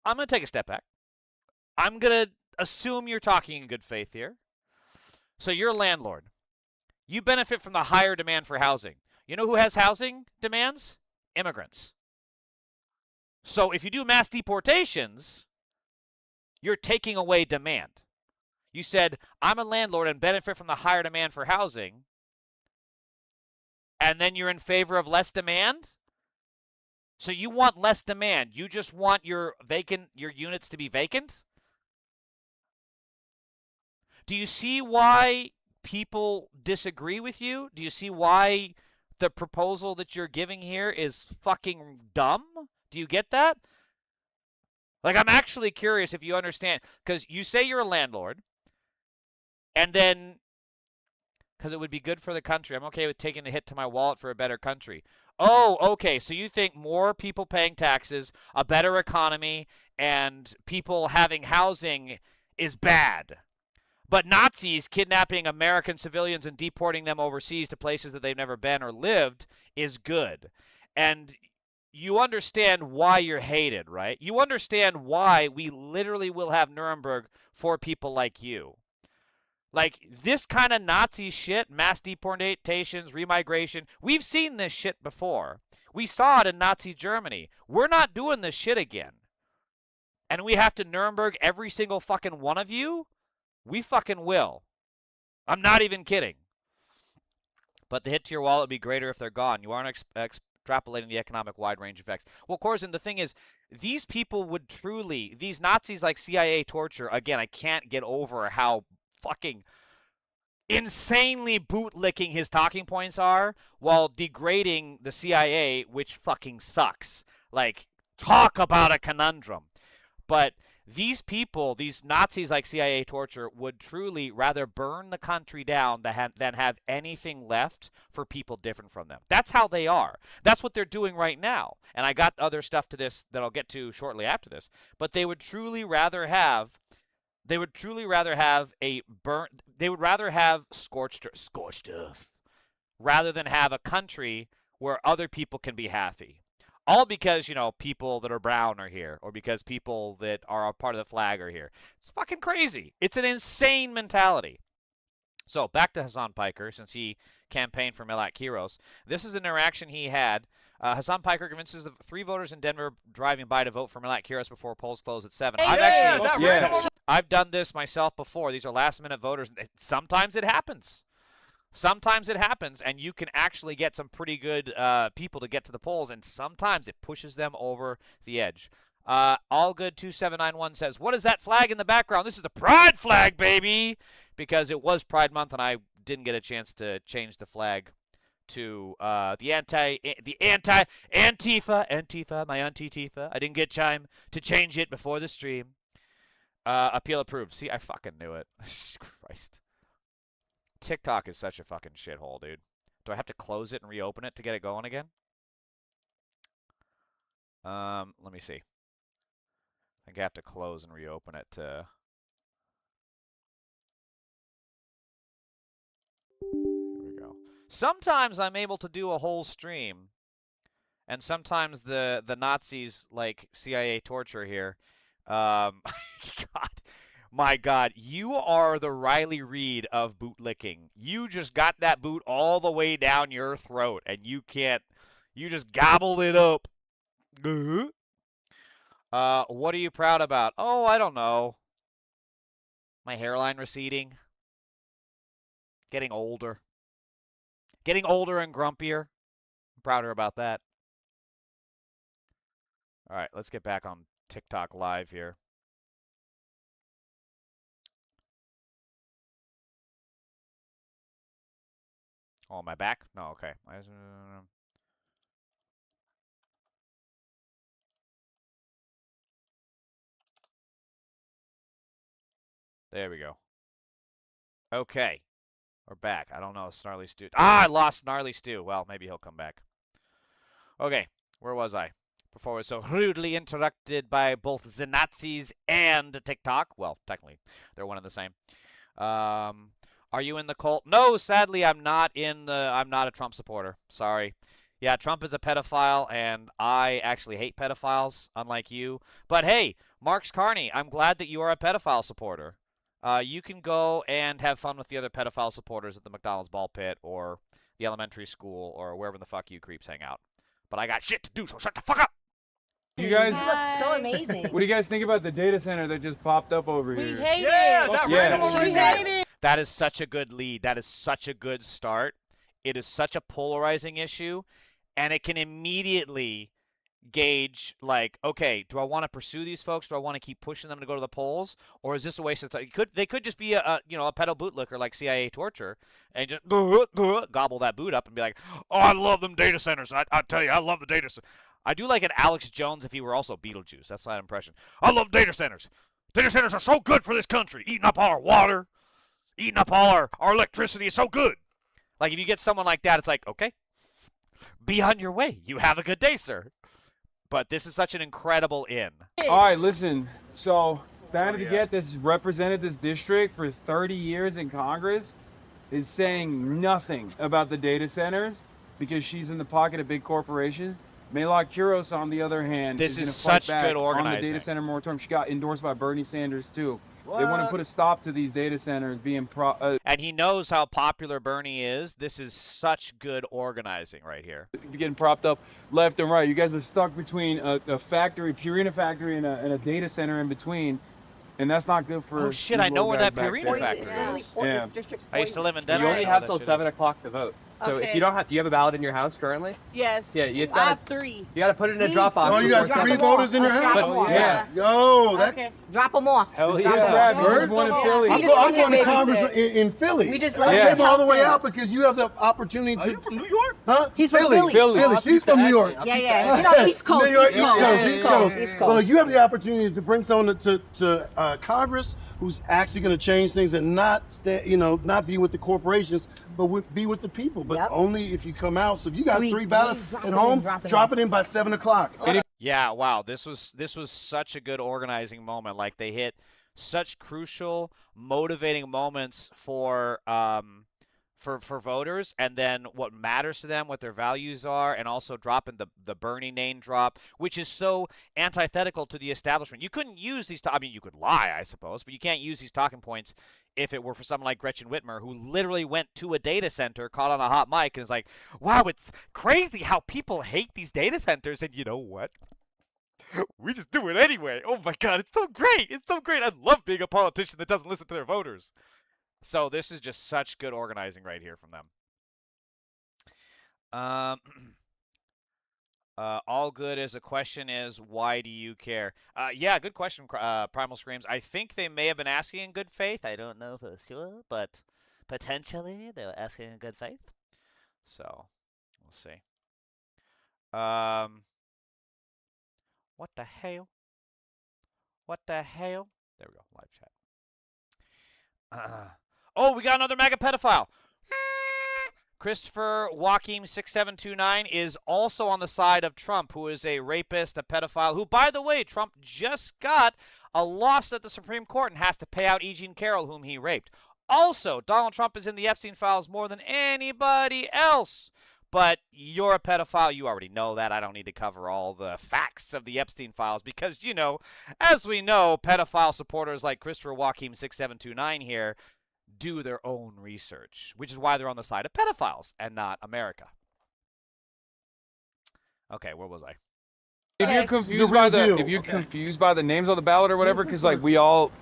I'm going to take a step back. I'm going to assume you're talking in good faith here. So you're a landlord. You benefit from the higher demand for housing. You know who has housing demands? Immigrants. So if you do mass deportations, you're taking away demand. You said, I'm a landlord and benefit from the higher demand for housing, and then you're in favor of less demand? So you want less demand. You just want your units to be vacant? Do you see why people disagree with you? Do you see why the proposal that you're giving here is fucking dumb? Do you get that? Like, I'm actually curious if you understand, because you say you're a landlord, and then, because it would be good for the country, I'm okay with taking the hit to my wallet for a better country. Oh, okay, so you think more people paying taxes, a better economy, and people having housing is bad. But Nazis kidnapping American civilians and deporting them overseas to places that they've never been or lived is good. And you understand why you're hated, right? You understand why we literally will have Nuremberg for people like you. Like, this kind of Nazi shit, mass deportations, remigration, we've seen this shit before. We saw it in Nazi Germany. We're not doing this shit again. And we have to Nuremberg every single fucking one of you? We fucking will. I'm not even kidding. But the hit to your wallet would be greater if they're gone. You aren't extrapolating the economic wide range effects. Well, Corzin, the thing is, these people would truly, these Nazis like CIA torture, again, I can't get over how fucking insanely bootlicking his talking points are while degrading the CIA, which fucking sucks. Like, talk about a conundrum. But these people, these Nazis like CIA torture, would truly rather burn the country down than have anything left for people different from them. That's how they are. That's what they're doing right now. And I got other stuff to this that I'll get to shortly after this. But they would truly rather have They would truly rather have they would rather have scorched earth rather than have a country where other people can be happy. All because, you know, people that are brown are here, or because people that are a part of the flag are here. It's fucking crazy. It's an insane mentality. So back to Hassan Piker, since he campaigned for Melat Kiros. This is an interaction he had. Hassan Piker convinces the 3 voters in Denver driving by to vote for Melat Kiros before polls close at 7. I've done this myself before. These are last-minute voters. Sometimes it happens. Sometimes it happens, and you can actually get some pretty good people to get to the polls, and sometimes it pushes them over the edge. Allgood2791 says, "What is that flag in the background? This is the Pride flag, baby!" Because it was Pride Month, and I didn't get a chance to change the flag to the Antifa, my Antifa. I didn't get time to change it before the stream. Appeal approved. See, I fucking knew it. Christ. TikTok is such a fucking shithole, dude. Do I have to close it and reopen it to get it going again? Let me see. I think I have to close and reopen it to... Here we go. Sometimes I'm able to do a whole stream, and sometimes the Nazis, like CIA torture here. God. My God, you are the Riley Reid of bootlicking. You just got that boot all the way down your throat, and you just gobbled it up. What are you proud about? Oh, I don't know. My hairline receding. Getting older. Getting older and grumpier. I'm prouder about that. All right, let's get back on TikTok Live here. Oh, am I back? No, okay. There we go. Okay. We're back. I don't know, Snarly Stew. I lost Snarly Stew. Well, maybe he'll come back. Okay, where was I? Before I was so rudely interrupted by both the Nazis and TikTok. Well, technically, they're one and the same. Are you in the cult? No, sadly, I'm not a Trump supporter. Sorry. Yeah, Trump is a pedophile, and I actually hate pedophiles, unlike you. But hey, Marks Carney, I'm glad that you are a pedophile supporter. You can go and have fun with the other pedophile supporters at the McDonald's ball pit or the elementary school or wherever the fuck you creeps hang out. But I got shit to do, so shut the fuck up!
You guys
look so amazing.
What do you guys think about the data center that just popped up over here?
We hate it.
That is such a good lead. That is such a good start. It is such a polarizing issue, and it can immediately gauge, like, okay, do I want to pursue these folks? Do I want to keep pushing them to go to the polls? Or is this a waste of time? They could just be a pedo bootlicker like CIA torture and just gobble that boot up and be like, oh, I love them data centers. I tell you, I love the data centers. I do like an Alex Jones if he were also Beetlejuice. That's my impression. I love data centers. Data centers are so good for this country. Eating up all our water, eating up all our electricity is so good. Like, if you get someone like that, it's like, okay, be on your way. You have a good day, sir. But this is such an incredible in.
All right, listen. So, Diana Degette, that's represented this district for 30 years in Congress, is saying nothing about the data centers because she's in the pocket of big corporations. Melat Kiros, on the other hand,
this
is
such good
on the
organizing.
data center moratorium. She got endorsed by Bernie Sanders, too. They want to put a stop to these data centers being
and he knows how popular Bernie is. This is such good organizing right here.
Getting propped up left and right. You guys are stuck between a factory, Purina factory, and a data center in between. And that's not good for...
Oh, shit, I know where that Purina factory is.
Yeah.
I used to live in Denver.
You only have till 7 o'clock to vote. So if you don't have, do you have a ballot in your house currently?
Yes.
Yeah, you
I have 3.
You gotta put it in a drop box.
Oh, you got 3 voters in your house?
Yeah.
Yo, that.
Okay. Drop them off.
Hell
Just
yeah.
drop 'em off.
There's one in Philly.
I'm going to Congress in Philly.
We just
I came all the way out because you have the opportunity to.
Are you from New York?
Huh?
He's from Philly.
Philly. She's from New York.
Yeah. You know, East Coast.
New York,
East Coast.
Well, you have the opportunity to bring someone to Congress who's actually going to change things and not be with the corporations, but be with the people. But only if you come out. So if you got 3 ballots at home, drop it in by 7 o'clock.
Yeah, wow. This was such a good organizing moment. Like, they hit such crucial, motivating moments for voters, and then what matters to them, what their values are, and also dropping the Bernie name drop, which is so antithetical to the establishment. You couldn't use these. I mean, you could lie, I suppose, but you can't use these talking points if it were for someone like Gretchen Whitmer, who literally went to a data center, caught on a hot mic, and is like, "Wow, it's crazy how people hate these data centers, and you know what? We just do it anyway. Oh my God, it's so great! It's so great! I love being a politician that doesn't listen to their voters." So this is just such good organizing right here from them. All good as a question is, why do you care? Yeah, good question, Primal Screams. I think they may have been asking in good faith. I don't know for sure, but potentially they were asking in good faith. So we'll see. What the hell? What the hell? There we go, live chat. Oh, we got another MAGA pedophile. Christopher Joachim 6729 is also on the side of Trump, who is a rapist, a pedophile, who, by the way, Trump just got a loss at the Supreme Court and has to pay out E. Jean Carroll, whom he raped. Also, Donald Trump is in the Epstein files more than anybody else. But you're a pedophile. You already know that. I don't need to cover all the facts of the Epstein files because, you know, as we know, pedophile supporters like Christopher Joachim 6729 here do their own research, which is why they're on the side of pedophiles and not America. Okay, where was I?
If you're confused by the names on the ballot or whatever, because like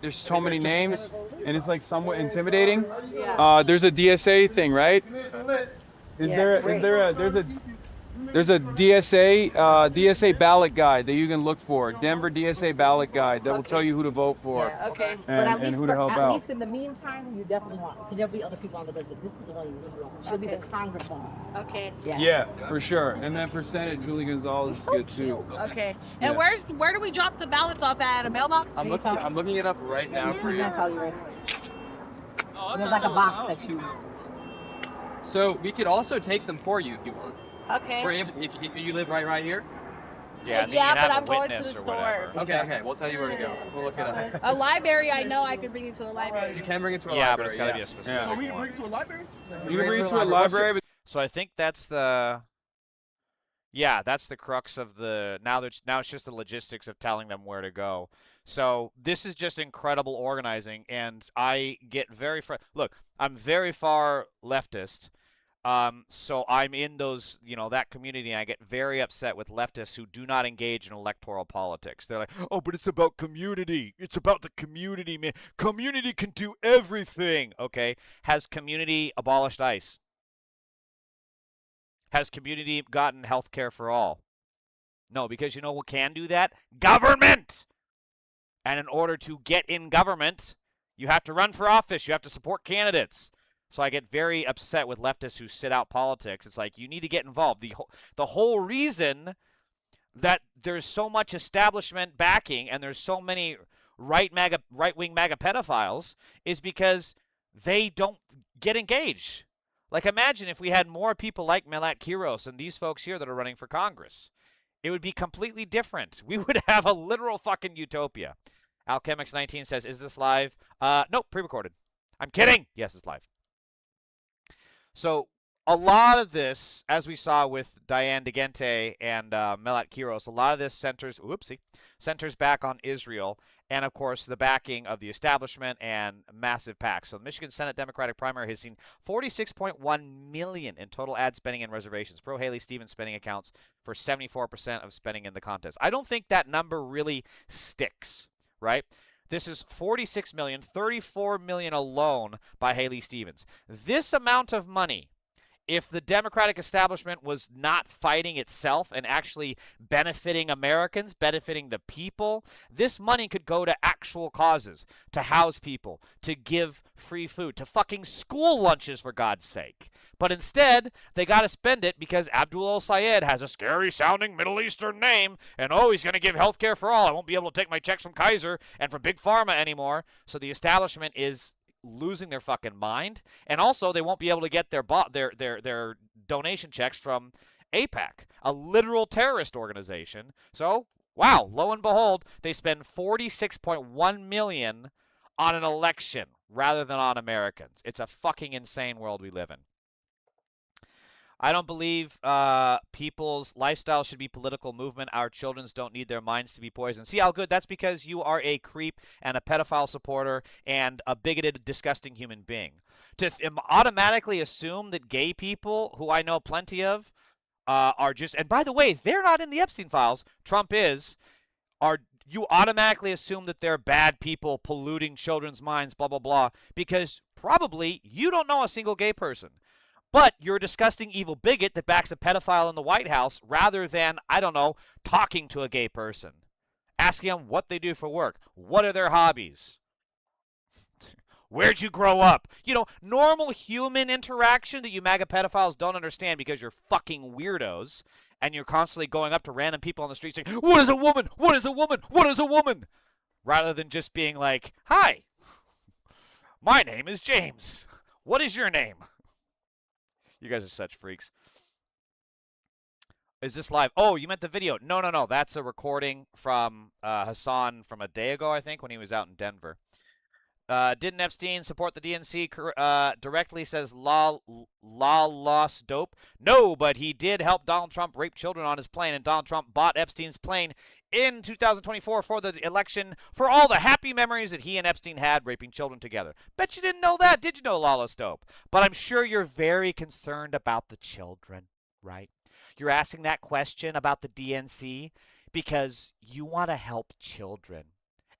there's so many names and it's like somewhat intimidating. There's a DSA thing, right? There's a DSA ballot guide that you can look for. Denver DSA ballot guide that will tell you who to vote for.
Yeah, okay.
And who to help out.
At least in the meantime, you definitely want, because there'll be other people on the list, but this is the one you really want. She'll be the congresswoman. Okay.
Yeah, for sure. And then for Senate, Julie Gonzalez is good too.
Okay. And where do we drop the ballots off at? A mailbox?
I'm looking it up right now for you.
I'll tell you right now. There's like a box that you.
So we could also take them for you if you want.
Okay.
Or if you live right here.
Yeah,
but I'm going to the store.
Okay, we'll tell you where to go. We'll look it up.
A library, I know I could bring you to a library.
You can bring it to a library.
Yeah, but it's got to be a specific
So
one.
we can bring it to a library?
You can bring it to a library.
So I think that's the... Yeah, that's the crux of the... Now it's just the logistics of telling them where to go. So this is just incredible organizing, and I get very... Look, I'm very far leftist. So I'm in those, that community, and I get very upset with leftists who do not engage in electoral politics. They're like, oh, but it's about community. It's about the community, man. Community can do everything. Okay. Has community abolished ICE? Has community gotten health care for all? No, because you know what can do that? Government! And in order to get in government, you have to run for office. You have to support candidates. So I get very upset with leftists who sit out politics. It's like, you need to get involved. The whole reason that there's so much establishment backing and there's so many right-wing MAGA pedophiles is because they don't get engaged. Like, imagine if we had more people like Melat Kiros and these folks here that are running for Congress. It would be completely different. We would have a literal fucking utopia. Alchemix19 says, is this live? Nope, pre-recorded. I'm kidding. Yes, it's live. So a lot of this, as we saw with Diana Degette and Melat Kiros, a lot of this centers back on Israel and, of course, the backing of the establishment and massive PACs. So the Michigan Senate Democratic primary has seen $46.1 million in total ad spending and reservations. Pro-Haley Stevens spending accounts for 74% of spending in the contest. I don't think that number really sticks, right? This is $46 million, $34 million alone by Haley Stevens. This amount of money, if the Democratic establishment was not fighting itself and actually benefiting Americans, benefiting the people, this money could go to actual causes, to house people, to give free food, to fucking school lunches, for God's sake. But instead, they got to spend it because Abdul El-Sayed has a scary-sounding Middle Eastern name, and he's going to give health care for all. I won't be able to take my checks from Kaiser and from Big Pharma anymore. So the establishment is losing their fucking mind, and also they won't be able to get their donation checks from AIPAC, a literal terrorist organization. So Wow, lo and behold, they spend $46.1 million on an election rather than on Americans. It's a fucking insane world we live in. I don't believe people's lifestyle should be political movement. Our children don't need their minds to be poisoned. See how good? That's because you are a creep and a pedophile supporter and a bigoted, disgusting human being. To automatically assume that gay people, who I know plenty of, are just, and by the way, they're not in the Epstein files. Trump is. You automatically assume that they're bad people polluting children's minds, blah, blah, blah, because probably you don't know a single gay person. But you're a disgusting evil bigot that backs a pedophile in the White House rather than, I don't know, talking to a gay person. Asking them what they do for work. What are their hobbies? Where'd you grow up? You know, normal human interaction that you MAGA pedophiles don't understand because you're fucking weirdos and you're constantly going up to random people on the street saying, what is a woman? What is a woman? What is a woman? Rather than just being like, hi, my name is James. What is your name? You guys are such freaks. Is this live? Oh, you meant the video. No, no, no. That's a recording from Hassan from a day ago, I think, when he was out in Denver. Didn't Epstein support the DNC directly, says La Lost Dope? No, but he did help Donald Trump rape children on his plane, and Donald Trump bought Epstein's plane in 2024 for the election for all the happy memories that he and Epstein had raping children together. Bet you didn't know that, did you know, La Lost Dope? But I'm sure you're very concerned about the children, right? You're asking that question about the DNC because you want to help children.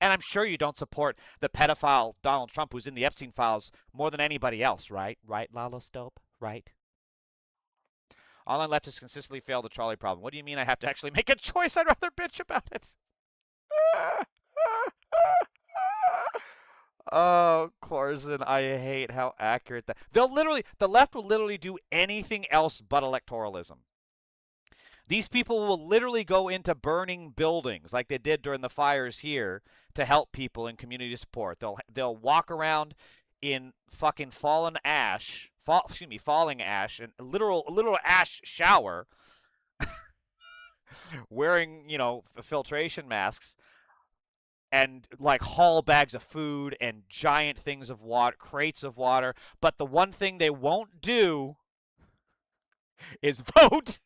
And I'm sure you don't support the pedophile Donald Trump who's in the Epstein files more than anybody else, right? Right, Lalo Stope? Right? Online leftists consistently fail the trolley problem. What do you mean I have to actually make a choice? I'd rather bitch about it. Oh, Corzin, I hate how accurate that. The left will literally do anything else but electoralism. These people will literally go into burning buildings like they did during the fires here to help people in community support. They'll walk around in fucking falling ash, and a literal ash shower, wearing, you know, filtration masks, and like haul bags of food and giant things of water, crates of water. But the one thing they won't do is vote.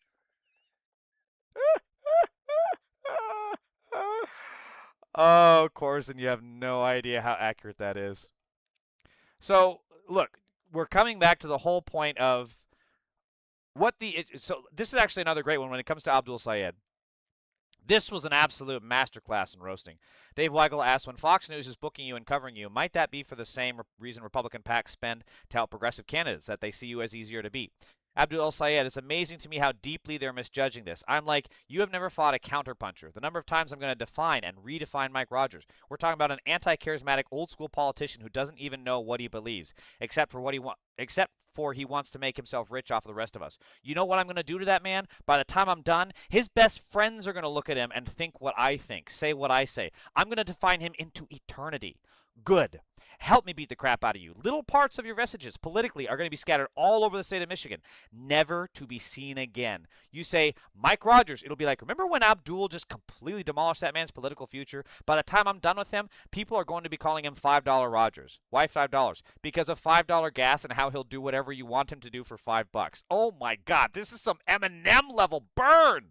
Oh, Corson, you have no idea how accurate that is. So, look, we're coming back to the whole point of so this is actually another great one when it comes to Abdul Sayed. This was an absolute masterclass in roasting. Dave Weigel asked, when Fox News is booking you and covering you, might that be for the same reason Republican PACs spend to help progressive candidates, that they see you as easier to beat? Abdul Sayed, it's amazing to me how deeply they're misjudging this. I'm like, you have never fought a counterpuncher. The number of times I'm going to define and redefine Mike Rogers. We're talking about an anti-charismatic, old-school politician who doesn't even know what he believes, except for he wants to make himself rich off of the rest of us. You know what I'm going to do to that man? By the time I'm done, his best friends are going to look at him and think what I think, say what I say. I'm going to define him into eternity. Good. Help me beat the crap out of you. Little parts of your messages politically are going to be scattered all over the state of Michigan, never to be seen again. You say, Mike Rogers, it'll be like, remember when Abdul just completely demolished that man's political future? By the time I'm done with him, people are going to be calling him $5 Rogers. Why $5? Because of $5 gas and how he'll do whatever you want him to do for $5. Oh my God, this is some Eminem level burn.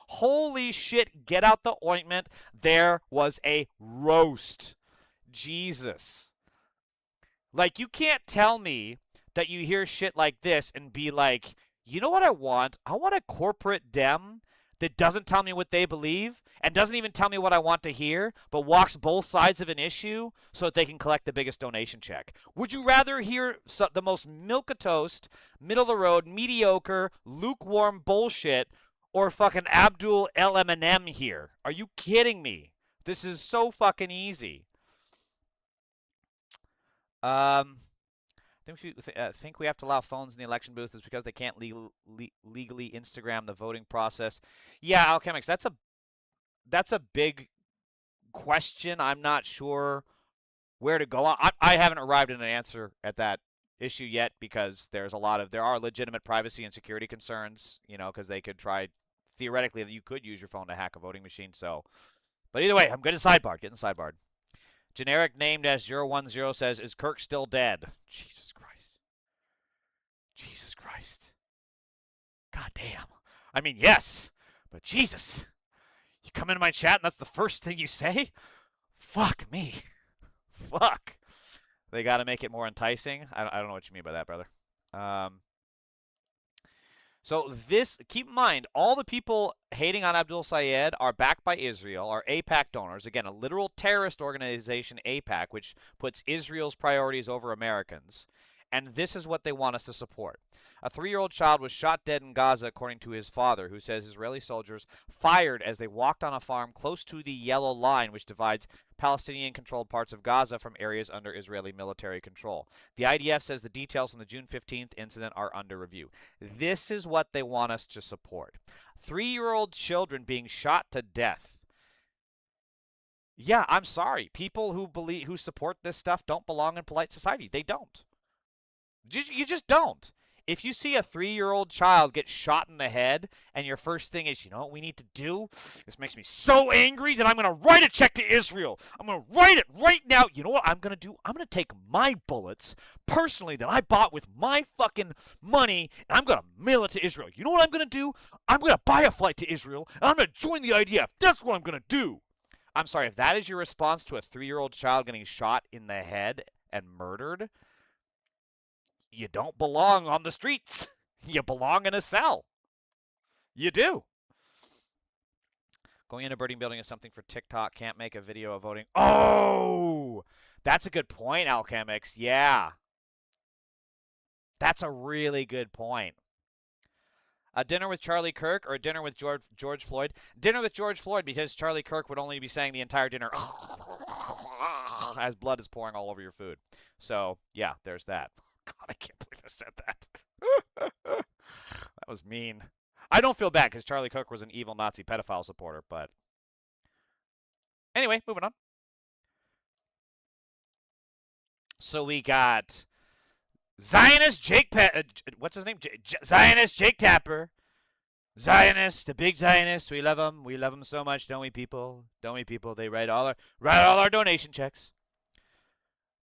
Holy shit, get out the ointment. There was a roast. Jesus. Like, you can't tell me that you hear shit like this and be like, you know what I want? I want a corporate dem that doesn't tell me what they believe and doesn't even tell me what I want to hear, but walks both sides of an issue so that they can collect the biggest donation check. Would you rather hear the most milquetoast, middle-of-the-road, mediocre, lukewarm bullshit, or fucking Abdul El Eminem here? Are you kidding me? This is so fucking easy. Think we have to allow phones in the election booth is because they can't legally Instagram the voting process. Yeah, Alchemics, that's a big question. I'm not sure where to go. I haven't arrived at an answer at that issue yet because there are legitimate privacy and security concerns, you know, because they could try theoretically you could use your phone to hack a voting machine. So, but either way, I'm getting sidebarred. Generic named as 010 says, is Kirk still dead? Jesus Christ. Jesus Christ. God damn. I mean, yes, but Jesus. You come into my chat and that's the first thing you say? Fuck me. Fuck. They got to make it more enticing. I don't know what you mean by that, brother. So this, keep in mind, all the people hating on Abdul Sayed are backed by Israel, are AIPAC donors. Again, a literal terrorist organization, AIPAC, which puts Israel's priorities over Americans. And this is what they want us to support. A 3-year-old child was shot dead in Gaza, according to his father, who says Israeli soldiers fired as they walked on a farm close to the yellow line, which divides Palestinian-controlled parts of Gaza from areas under Israeli military control. The IDF says the details on the June 15th incident are under review. This is what they want us to support. 3-year-old children being shot to death. Yeah, I'm sorry. People who support this stuff don't belong in polite society. They don't. You just don't. If you see a 3-year-old child get shot in the head and your first thing is, you know what we need to do? This makes me so angry that I'm going to write a check to Israel. I'm going to write it right now. You know what I'm going to do? I'm going to take my bullets personally that I bought with my fucking money and I'm going to mail it to Israel. You know what I'm going to do? I'm going to buy a flight to Israel and I'm going to join the IDF. That's what I'm going to do. I'm sorry, if that is your response to a 3-year-old child getting shot in the head and murdered, you don't belong on the streets. You belong in a cell. You do. Going into a burning building is something for TikTok. Can't make a video of voting. Oh, that's a good point, Alchemix. Yeah. That's a really good point. A dinner with Charlie Kirk or a dinner with George Floyd? Dinner with George Floyd, because Charlie Kirk would only be saying the entire dinner as blood is pouring all over your food. So, yeah, there's that. God, I can't believe I said that. That was mean. I don't feel bad because Charlie Kirk was an evil Nazi pedophile supporter, but anyway, moving on. So we got Zionist Jake what's his name? Zionist Jake Tapper. Zionists, the big Zionists. We love them. We love them so much, don't we, people? Don't we, people? They write all our donation checks.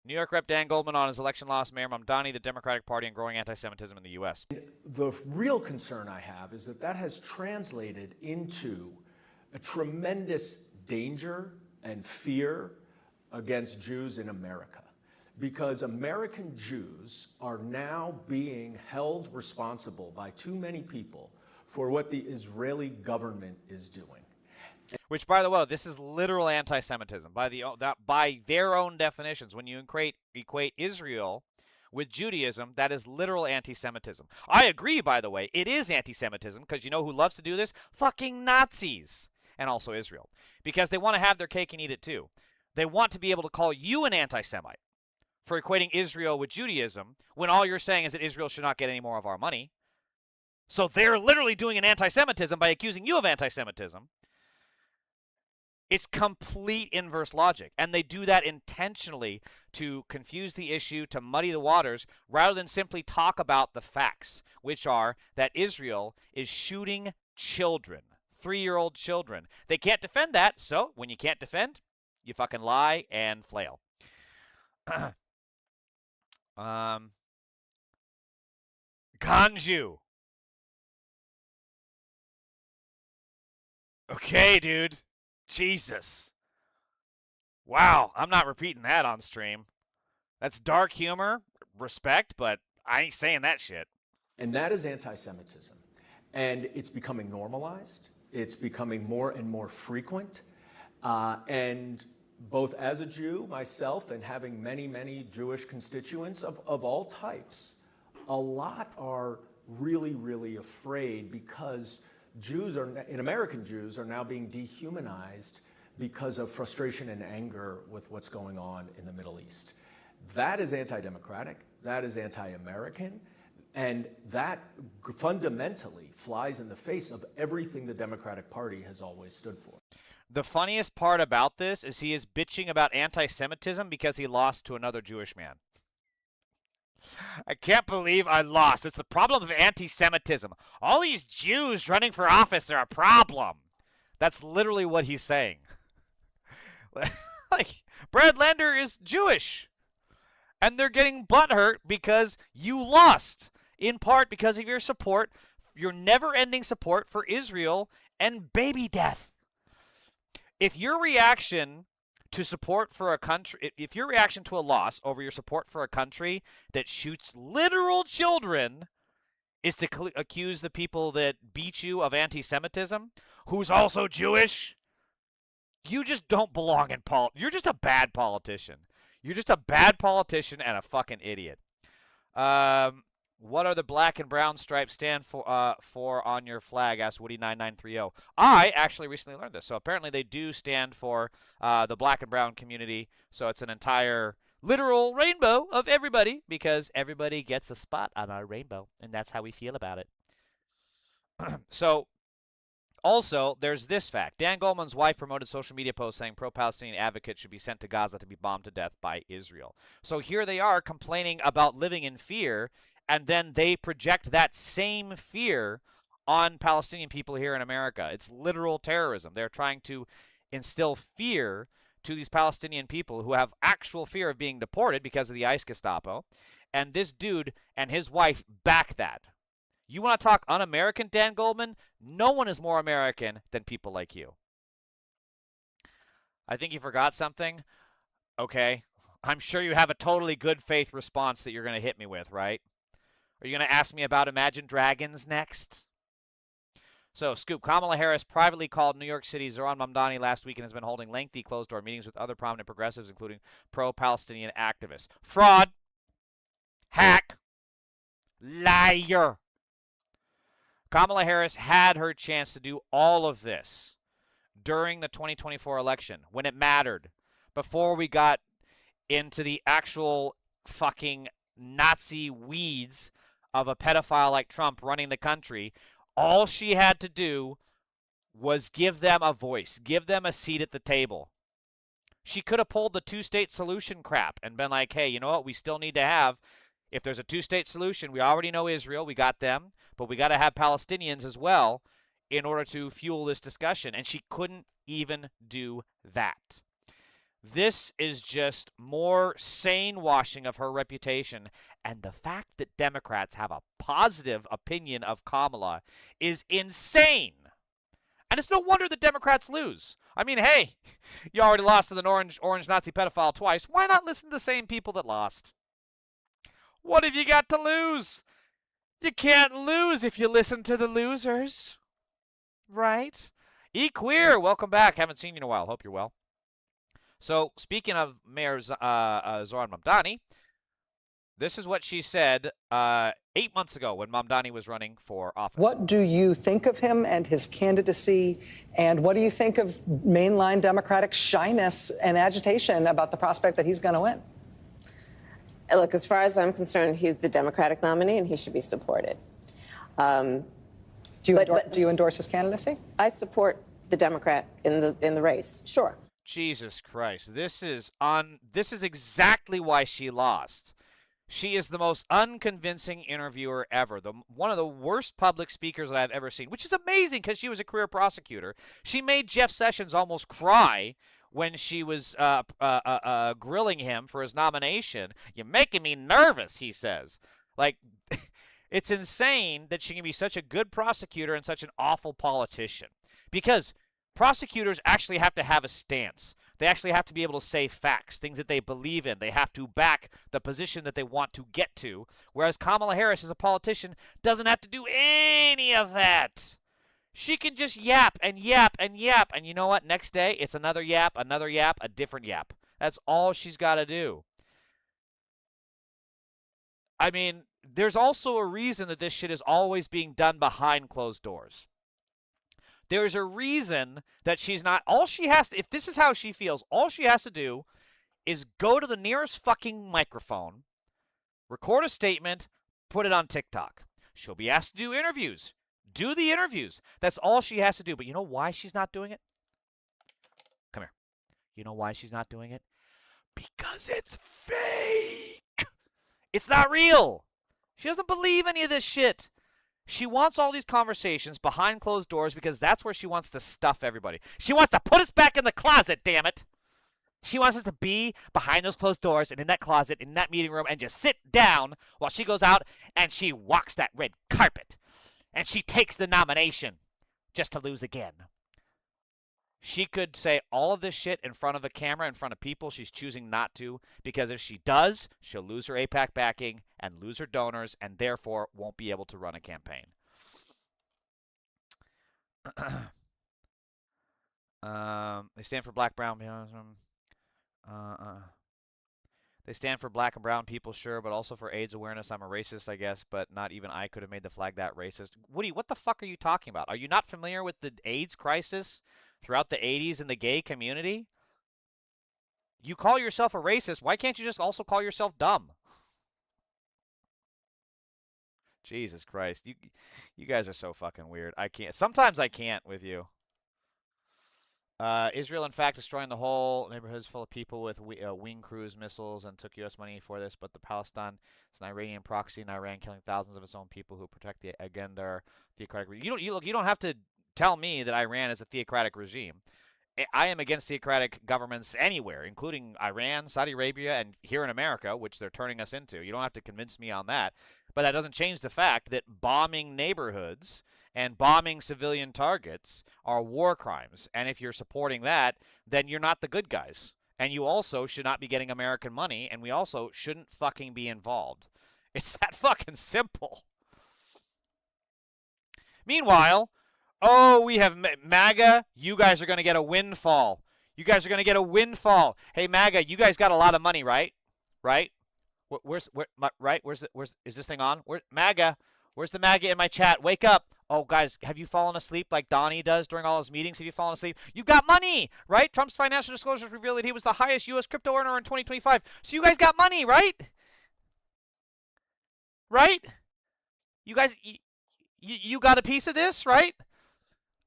New York Rep. Dan Goldman on his election loss, Mayor Mamdani, the Democratic Party, and growing anti-Semitism in the U.S.
The real concern I have is that has translated into a tremendous danger and fear against Jews in America, because American Jews are now being held responsible by too many people for what the Israeli government is doing.
Which, by the way, this is literal anti-Semitism by their own definitions. When you equate Israel with Judaism, that is literal anti-Semitism. I agree, by the way, it is anti-Semitism, because you know who loves to do this? Fucking Nazis, and also Israel, because they want to have their cake and eat it too. They want to be able to call you an anti-Semite for equating Israel with Judaism when all you're saying is that Israel should not get any more of our money. So they're literally doing an anti-Semitism by accusing you of anti-Semitism. It's complete inverse logic, and they do that intentionally to confuse the issue, to muddy the waters, rather than simply talk about the facts, which are that Israel is shooting children, 3-year-old children. They can't defend that, so when you can't defend, you fucking lie and flail. Ganju. Okay, dude. Jesus. Wow, I'm not repeating that on stream. That's dark humor, respect, but I ain't saying that shit.
And that is anti-Semitism. And it's becoming normalized. It's becoming more and more frequent. And both as a Jew, myself, and having many, many Jewish constituents of all types, a lot are really, really afraid because American Jews are now being dehumanized because of frustration and anger with what's going on in the Middle East. That is anti-democratic, that is anti-American, and that fundamentally flies in the face of everything the Democratic Party has always stood for.
The funniest part about this is he is bitching about anti-Semitism because he lost to another Jewish man. I can't believe I lost. It's the problem of anti-Semitism. All these Jews running for office are a problem. That's literally what he's saying. Like, Brad Lander is Jewish. And they're getting butthurt because you lost. In part because of your support, your never-ending support for Israel and baby death. If your reaction to support for a country, if your reaction to a loss over your support for a country that shoots literal children is to accuse the people that beat you of anti-Semitism, who's also Jewish, you just don't belong in You're just a bad politician. You're just a bad politician and a fucking idiot. What are the black and brown stripes stand for on your flag? Asked Woody9930. I actually recently learned this. So apparently they do stand for the black and brown community. So it's an entire literal rainbow of everybody because everybody gets a spot on our rainbow. And that's how we feel about it. So also, there's this fact. Dan Goleman's wife promoted social media posts saying pro-Palestinian advocates should be sent to Gaza to be bombed to death by Israel. So here they are complaining about living in fear, and then they project that same fear on Palestinian people here in America. It's literal terrorism. They're trying to instill fear to these Palestinian people who have actual fear of being deported because of the ICE Gestapo. And this dude and his wife back that. You want to talk un-American, Dan Goldman? No one is more American than people like you. I think you forgot something. Okay. I'm sure you have a totally good faith response that you're going to hit me with, right? Are you going to ask me about Imagine Dragons next? So, Scoop, Kamala Harris privately called New York City's Zohran Mamdani last week and has been holding lengthy closed-door meetings with other prominent progressives, including pro-Palestinian activists. Fraud. Hack. Liar. Kamala Harris had her chance to do all of this during the 2024 election when it mattered, before we got into the actual fucking Nazi weeds of a pedophile like Trump running the country. All she had to do was give them a voice, give them a seat at the table. She could have pulled the two-state solution crap and been like, hey, you know what? We still need to have, if there's a two-state solution, we already know Israel, we got them, but we got to have Palestinians as well in order to fuel this discussion. And she couldn't even do that. This is just more sane washing of her reputation. And the fact that Democrats have a positive opinion of Kamala is insane. And it's no wonder the Democrats lose. I mean, hey, you already lost to the orange Nazi pedophile twice. Why not listen to the same people that lost? What have you got to lose? You can't lose if you listen to the losers. Right? E-Queer, welcome back. Haven't seen you in a while. Hope you're well. So, speaking of Mayor Zohran Mamdani, this is what she said 8 months ago when Mamdani was running for office.
What do you think of him and his candidacy? And what do you think of mainline Democratic shyness and agitation about the prospect that he's going to win?
Look, as far as I'm concerned, he's the Democratic nominee and he should be supported.
Do you endorse his candidacy?
I support the Democrat in the race. Sure.
Jesus Christ. This is exactly why she lost. She is the most unconvincing interviewer ever. One of the worst public speakers that I've ever seen, which is amazing because she was a career prosecutor. She made Jeff Sessions almost cry when she was grilling him for his nomination. You're making me nervous, he says. Like, it's insane that she can be such a good prosecutor and such an awful politician. Because prosecutors actually have to have a stance. They actually have to be able to say facts, things that they believe in. They have to back the position that they want to get to. Whereas Kamala Harris, as a politician, doesn't have to do any of that. She can just yap and yap and yap. And you know what? Next day, it's another yap, a different yap. That's all she's got to do. I mean, there's also a reason that this shit is always being done behind closed doors. There's a reason that she's not, all she has to, if this is how she feels, all she has to do is go to the nearest fucking microphone, record a statement, put it on TikTok. She'll be asked to do interviews. Do the interviews. That's all she has to do. But you know why she's not doing it? Come here. You know why she's not doing it? Because it's fake. It's not real. She doesn't believe any of this shit. She wants all these conversations behind closed doors because that's where she wants to stuff everybody. She wants to put us back in the closet, damn it. She wants us to be behind those closed doors and in that closet, in that meeting room, and just sit down while she goes out and she walks that red carpet. And she takes the nomination just to lose again. She could say all of this shit in front of a camera, in front of people. She's choosing not to, because if she does, she'll lose her AIPAC backing and lose her donors and therefore won't be able to run a campaign. They stand for black, brown. They stand for black and brown people, sure, but also for AIDS awareness. I'm a racist, I guess, but not even I could have made the flag that racist. Woody, what the fuck are you talking about? Are you not familiar with the AIDS crisis throughout the 80s in the gay community? You call yourself a racist. Why can't you just also call yourself dumb? Jesus Christ. You guys are so fucking weird. I can't. Sometimes I can't with you. Israel, in fact, destroying the whole neighborhoods full of people with wing cruise missiles and took U.S. money for this. But the Palestine is an Iranian proxy in Iran, killing thousands of its own people who protect their theocratic. You don't have to tell me that Iran is a theocratic regime. I am against theocratic governments anywhere, including Iran, Saudi Arabia, and here in America, which they're turning us into. You don't have to convince me on that. But that doesn't change the fact that bombing neighborhoods and bombing civilian targets are war crimes. And if you're supporting that, then you're not the good guys. And you also should not be getting American money, and we also shouldn't fucking be involved. It's that fucking simple. Meanwhile, oh, we have MAGA. You guys are going to get a windfall. You guys are going to get a windfall. Hey, MAGA, you guys got a lot of money, right? Right? Where's is this thing on? MAGA? Where's the MAGA in my chat? Wake up. Oh, guys, have you fallen asleep like Donnie does during all his meetings? Have you fallen asleep? You got money, right? Trump's financial disclosures revealed that he was the highest U.S. crypto earner in 2025. So you guys got money, right? Right? You guys, you got a piece of this, right?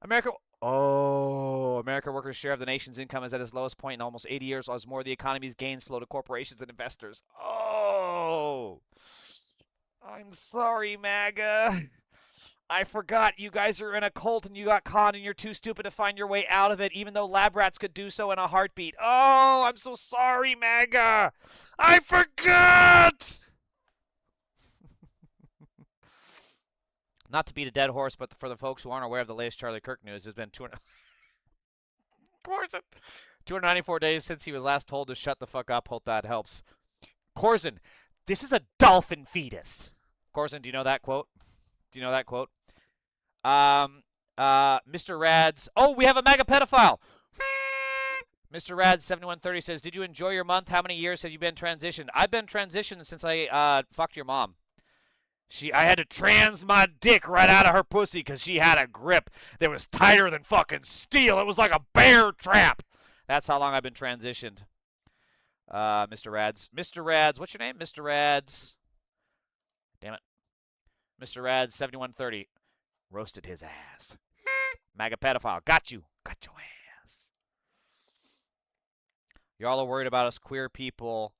America workers' share of the nation's income is at its lowest point in almost 80 years, as more of the economy's gains flow to corporations and investors. Oh, I'm sorry, MAGA. I forgot you guys are in a cult and you got caught and you're too stupid to find your way out of it, even though lab rats could do so in a heartbeat. Oh, I'm so sorry, MAGA. I forgot. Not to beat a dead horse, but for the folks who aren't aware of the latest Charlie Kirk news, there's been 294 days since he was last told to shut the fuck up. Hope that helps. Corzin, this is a dolphin fetus. Corzin, do you know that quote? Do you know that quote? Mr. Rads. Oh, we have a MAGA pedophile. Mr. Rads 7130 says, did you enjoy your month? How many years have you been transitioned? I've been transitioned since I fucked your mom. I had to trans my dick right out of her pussy because she had a grip that was tighter than fucking steel. It was like a bear trap. That's how long I've been transitioned. Mr. Rads. Mr. Rads. What's your name? Mr. Rads. Damn it. Mr. Rads 7130. Roasted his ass. MAGA pedophile. Got you. Got your ass. Y'all are worried about us queer people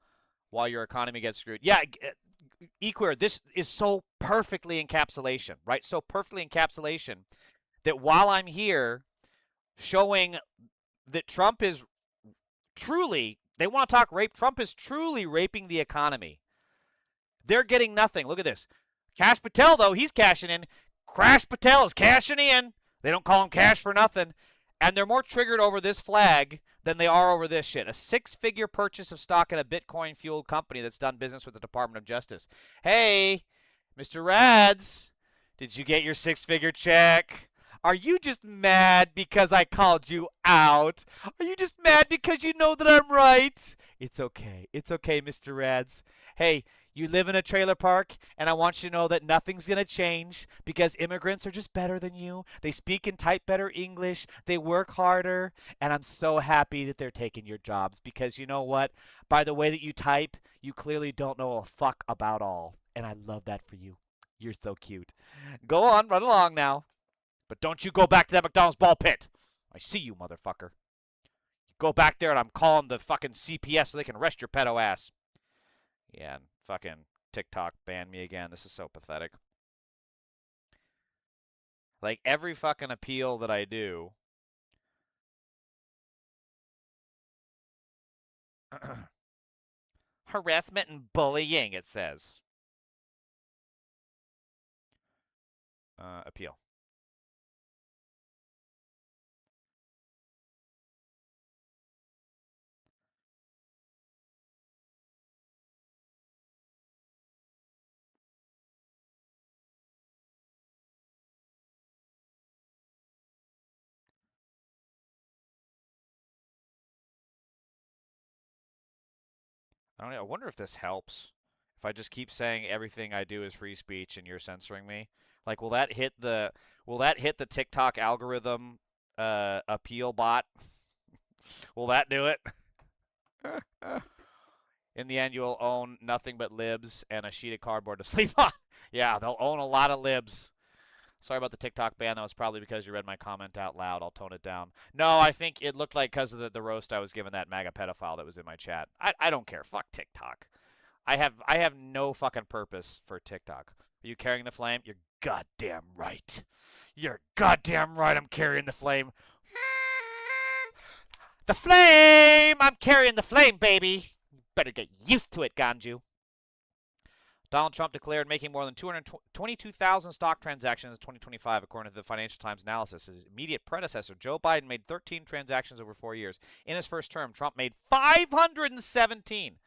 while your economy gets screwed. Yeah, equeer, this is so perfectly encapsulation, right? So perfectly encapsulation that while I'm here showing that Trump is truly, they want to talk rape, Trump is truly raping the economy. They're getting nothing. Look at this. Cash Patel, though, he's cashing in. Crash Patel is cashing in. They don't call him cash for nothing. And they're more triggered over this flag than they are over this shit. A 6-figure purchase of stock in a Bitcoin-fueled company that's done business with the Department of Justice. Hey, Mr. Rads, did you get your 6-figure check? Are you just mad because I called you out? Are you just mad because you know that I'm right? It's okay. It's okay, Mr. Rads. Hey, you live in a trailer park, and I want you to know that nothing's going to change because immigrants are just better than you. They speak and type better English. They work harder, and I'm so happy that they're taking your jobs because you know what? By the way that you type, you clearly don't know a fuck about all, and I love that for you. You're so cute. Go on, run along now. But don't you go back to that McDonald's ball pit. I see you, motherfucker. You go back there, and I'm calling the fucking CPS so they can arrest your pedo ass. Yeah, and fucking TikTok ban me again. This is so pathetic. Like, every fucking appeal that I do... harassment and bullying, it says. Appeal. I don't know. I wonder if this helps. If I just keep saying everything I do is free speech and you're censoring me, like, will that hit the TikTok algorithm appeal bot? Will that do it? In the end, you'll own nothing but libs and a sheet of cardboard to sleep on. Yeah, they'll own a lot of libs. Sorry about the TikTok ban. That was probably because you read my comment out loud. I'll tone it down. No, I think it looked like because of the roast I was giving that MAGA pedophile that was in my chat. I don't care. Fuck TikTok. I have no fucking purpose for TikTok. Are you carrying the flame? You're goddamn right. You're goddamn right. I'm carrying the flame. The flame! I'm carrying the flame, baby. Better get used to it, Ganju. Donald Trump declared making more than 222,000 stock transactions in 2025, according to the Financial Times analysis. His immediate predecessor, Joe Biden, made 13 transactions over 4 years. In his first term, Trump made 517.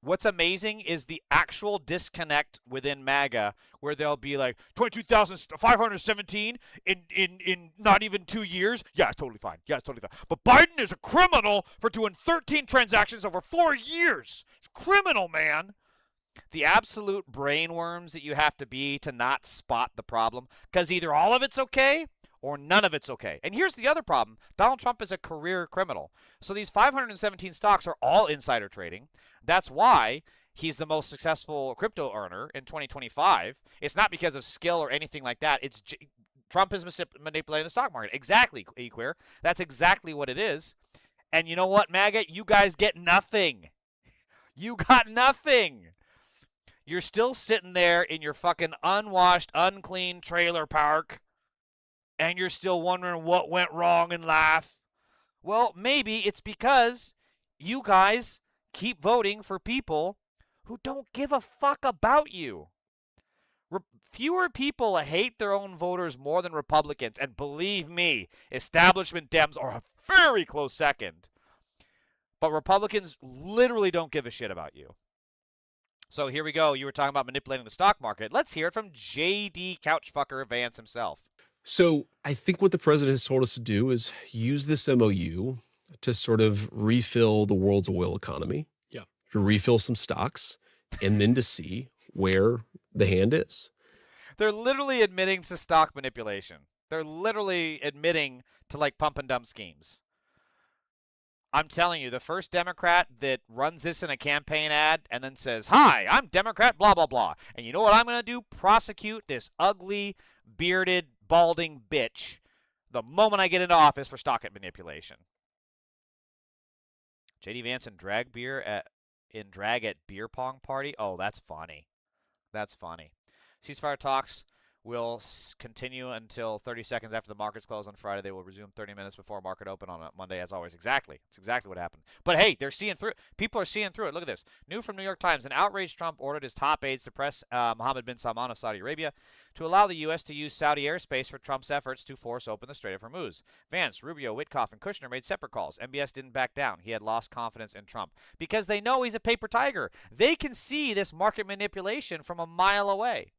What's amazing is the actual disconnect within MAGA, where they'll be like, 22,517 in not even 2 years? Yeah, it's totally fine. Yeah, it's totally fine. But Biden is a criminal for doing 13 transactions over 4 years. It's criminal, man. The absolute brainworms that you have to be to not spot the problem, because either all of it's okay or none of it's okay. And here's the other problem. Donald Trump is a career criminal. So these 517 stocks are all insider trading. That's why he's the most successful crypto earner in 2025. It's not because of skill or anything like that. It's Trump is manipulating the stock market. Exactly, eQueer. That's exactly what it is. And you know what, MAGA? You guys get nothing. You got nothing. You're still sitting there in your fucking unwashed, unclean trailer park, and you're still wondering what went wrong in life. Well, maybe it's because you guys keep voting for people who don't give a fuck about you. Fewer people hate their own voters more than Republicans, and believe me, establishment Dems are a very close second. But Republicans literally don't give a shit about you. So here we go. You were talking about manipulating the stock market. Let's hear it from J.D. Couchfucker Vance himself.
So I think what the president has told us to do is use this MOU to sort of refill the world's oil economy, to refill some stocks, and then to see where the hand is.
They're literally admitting to stock manipulation. They're literally admitting to, like, pump and dump schemes. I'm telling you, the first Democrat that runs this in a campaign ad and then says, "Hi, I'm Democrat, blah, blah, blah. And you know what I'm going to do? Prosecute this ugly, bearded, balding bitch the moment I get into office for stock manipulation." J.D. Vance in drag at beer pong party? Oh, that's funny. That's funny. Ceasefire talks will continue until 30 seconds after the markets close on Friday. They will resume 30 minutes before market open on Monday, as always. Exactly. It's exactly what happened. But hey, they're seeing through it. People are seeing through it. Look at this. New from New York Times. An outraged Trump ordered his top aides to press Mohammed bin Salman of Saudi Arabia to allow the U.S. to use Saudi airspace for Trump's efforts to force open the Strait of Hormuz. Vance, Rubio, Witkoff, and Kushner made separate calls. MBS didn't back down. He had lost confidence in Trump because they know he's a paper tiger. They can see this market manipulation from a mile away.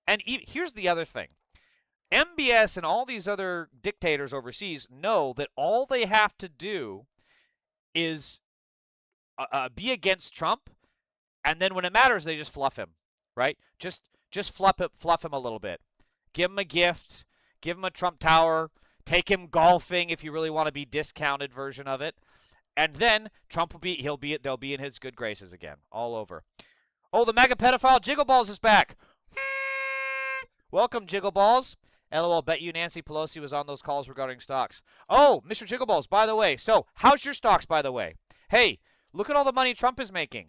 And here's the other thing. MBS and all these other dictators overseas know that all they have to do is be against Trump, and then when it matters, they just fluff him, right? Just fluff him a little bit. Give him a gift. Give him a Trump Tower. Take him golfing if you really want to be discounted version of it. And then Trump they'll be in his good graces again, all over. Oh, the mega pedophile Jiggleballs is back. Welcome, Jiggleballs. LOL, bet you Nancy Pelosi was on those calls regarding stocks. Oh, Mr. Jiggleballs, by the way. So, how's your stocks, by the way? Hey, look at all the money Trump is making.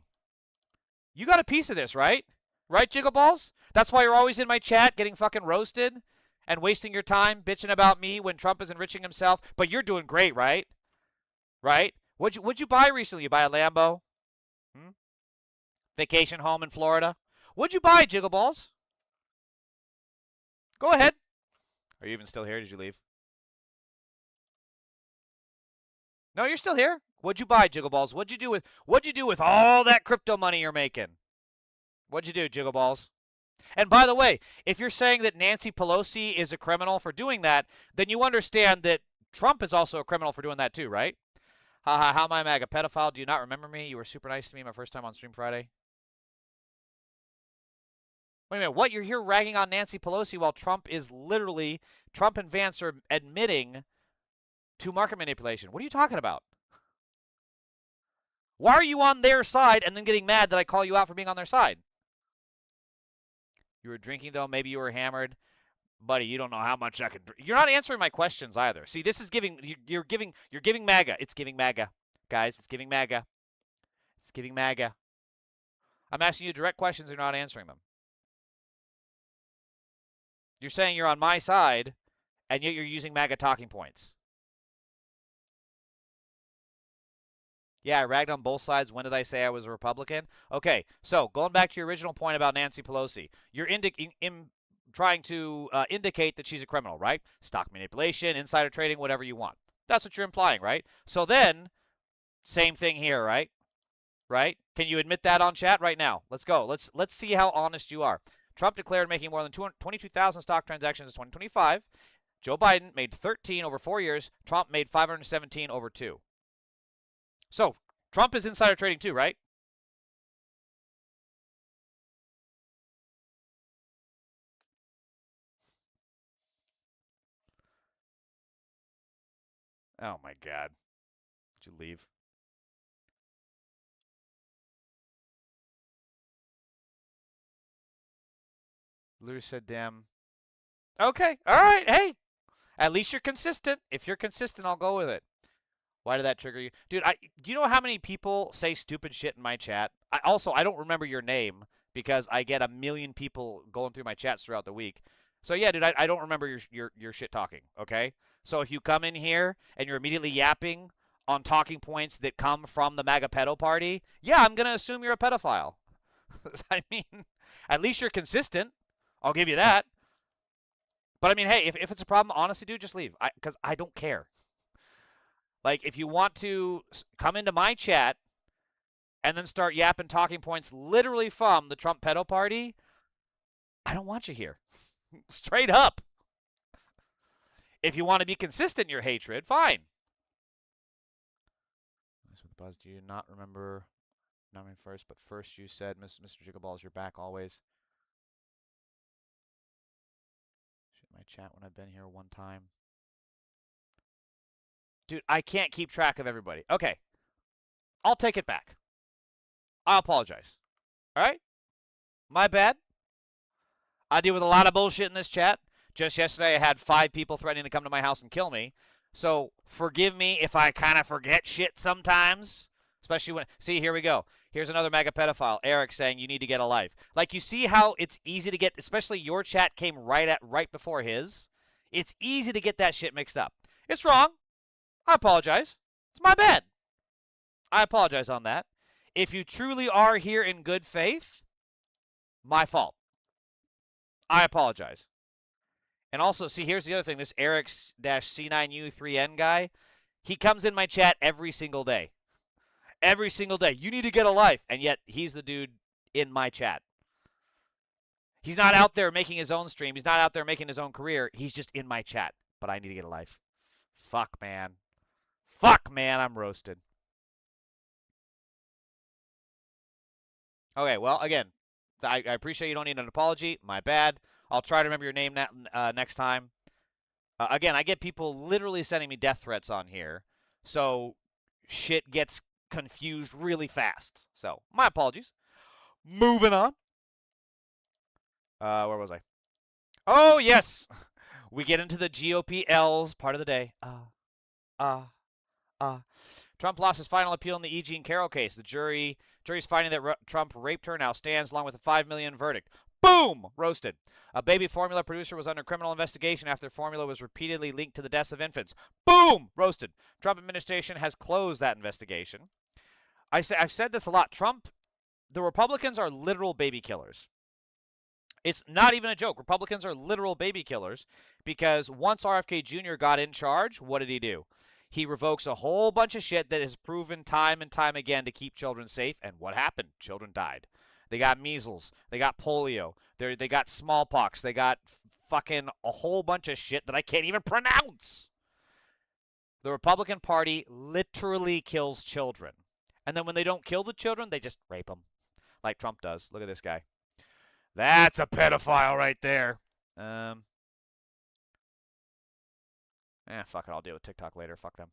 You got a piece of this, right? Right, Jiggleballs? That's why you're always in my chat getting fucking roasted and wasting your time bitching about me when Trump is enriching himself. But you're doing great, right? Right? What'd you buy recently? You buy a Lambo? Vacation home in Florida? What'd you buy, Jiggleballs? Go ahead. Are you even still here? Did you leave? No, you're still here. What'd you buy, Jiggleballs? What'd you do with all that crypto money you're making? What'd you do, Jiggleballs? And by the way, if you're saying that Nancy Pelosi is a criminal for doing that, then you understand that Trump is also a criminal for doing that too, right? Haha, how am I a MAGA pedophile? Do you not remember me? You were super nice to me my first time on stream Friday. Wait a minute, what? You're here ragging on Nancy Pelosi while Trump and Vance are admitting to market manipulation. What are you talking about? Why are you on their side and then getting mad that I call you out for being on their side? You were drinking, though. Maybe you were hammered. Buddy, you don't know how much I can drink. You're not answering my questions either. See, this is you're giving MAGA. It's giving MAGA. Guys, it's giving MAGA. It's giving MAGA. I'm asking you direct questions, you're not answering them. You're saying you're on my side, and yet you're using MAGA talking points. Yeah, I ragged on both sides. When did I say I was a Republican? Okay, so going back to your original point about Nancy Pelosi, you're trying to indicate that she's a criminal, right? Stock manipulation, insider trading, whatever you want. That's what you're implying, right? So then, same thing here, right? Right? Can you admit that on chat right now? Let's go. Let's see how honest you are. Trump declared making more than 22,000 stock transactions in 2025. Joe Biden made 13 over 4 years. Trump made 517 over 2. So, Trump is insider trading too, right? Oh my God. Did you leave? Lou said, damn. Okay, all right, hey. At least you're consistent. If you're consistent, I'll go with it. Why did that trigger you? Dude, do you know how many people say stupid shit in my chat? I don't remember your name because I get a million people going through my chats throughout the week. So yeah, dude, I don't remember your shit talking, okay? So if you come in here and you're immediately yapping on talking points that come from the MAGA pedo party, yeah, I'm going to assume you're a pedophile. I mean, at least you're consistent. I'll give you that. But I mean, hey, if it's a problem, honestly, dude, just leave. Because I don't care. Like, if you want to come into my chat and then start yapping talking points literally from the Trump pedo party, I don't want you here. Straight up. If you want to be consistent in your hatred, fine. Buzz, do you not remember me first? But first you said, Mr. Jiggleballs, you're back always. Shit, my chat when I've been here one time. Dude, I can't keep track of everybody. Okay. I'll take it back. I apologize. All right? My bad. I deal with a lot of bullshit in this chat. Just yesterday, I had 5 people threatening to come to my house and kill me. So forgive me if I kind of forget shit sometimes. Especially when... See, here we go. Here's another MAGA pedophile. Eric saying you need to get a life. Like, you see how it's easy to get... Especially your chat came right before his. It's easy to get that shit mixed up. It's wrong. I apologize. It's my bad. I apologize on that. If you truly are here in good faith, my fault. I apologize. And also, see, here's the other thing. This Eric-C9U3N guy, he comes in my chat every single day. Every single day. You need to get a life. And yet, he's the dude in my chat. He's not out there making his own stream. He's not out there making his own career. He's just in my chat. But I need to get a life. Fuck, man. Fuck, man, I'm roasted. Okay, well, again, I appreciate you don't need an apology. My bad. I'll try to remember your name next time. Again, I get people literally sending me death threats on here, so shit gets confused really fast. So, my apologies. Moving on. Where was I? Oh, yes. We get into the GOP L's part of the day. Trump lost his final appeal in the E. Jean Carroll case. The jury's finding that Trump raped her now stands, along with a $5 million verdict. Boom! Roasted. A baby formula producer was under criminal investigation after formula was repeatedly linked to the deaths of infants. Boom! Roasted. Trump administration has closed that investigation. I've said this a lot. The Republicans are literal baby killers. It's not even a joke. Republicans are literal baby killers because once RFK Jr. got in charge, what did he do? He revokes a whole bunch of shit that is proven time and time again to keep children safe. And what happened? Children died. They got measles. They got polio. They got smallpox. They got fucking a whole bunch of shit that I can't even pronounce. The Republican Party literally kills children. And then when they don't kill the children, they just rape them. Like Trump does. Look at this guy. That's a pedophile right there. Fuck it. I'll deal with TikTok later. Fuck them.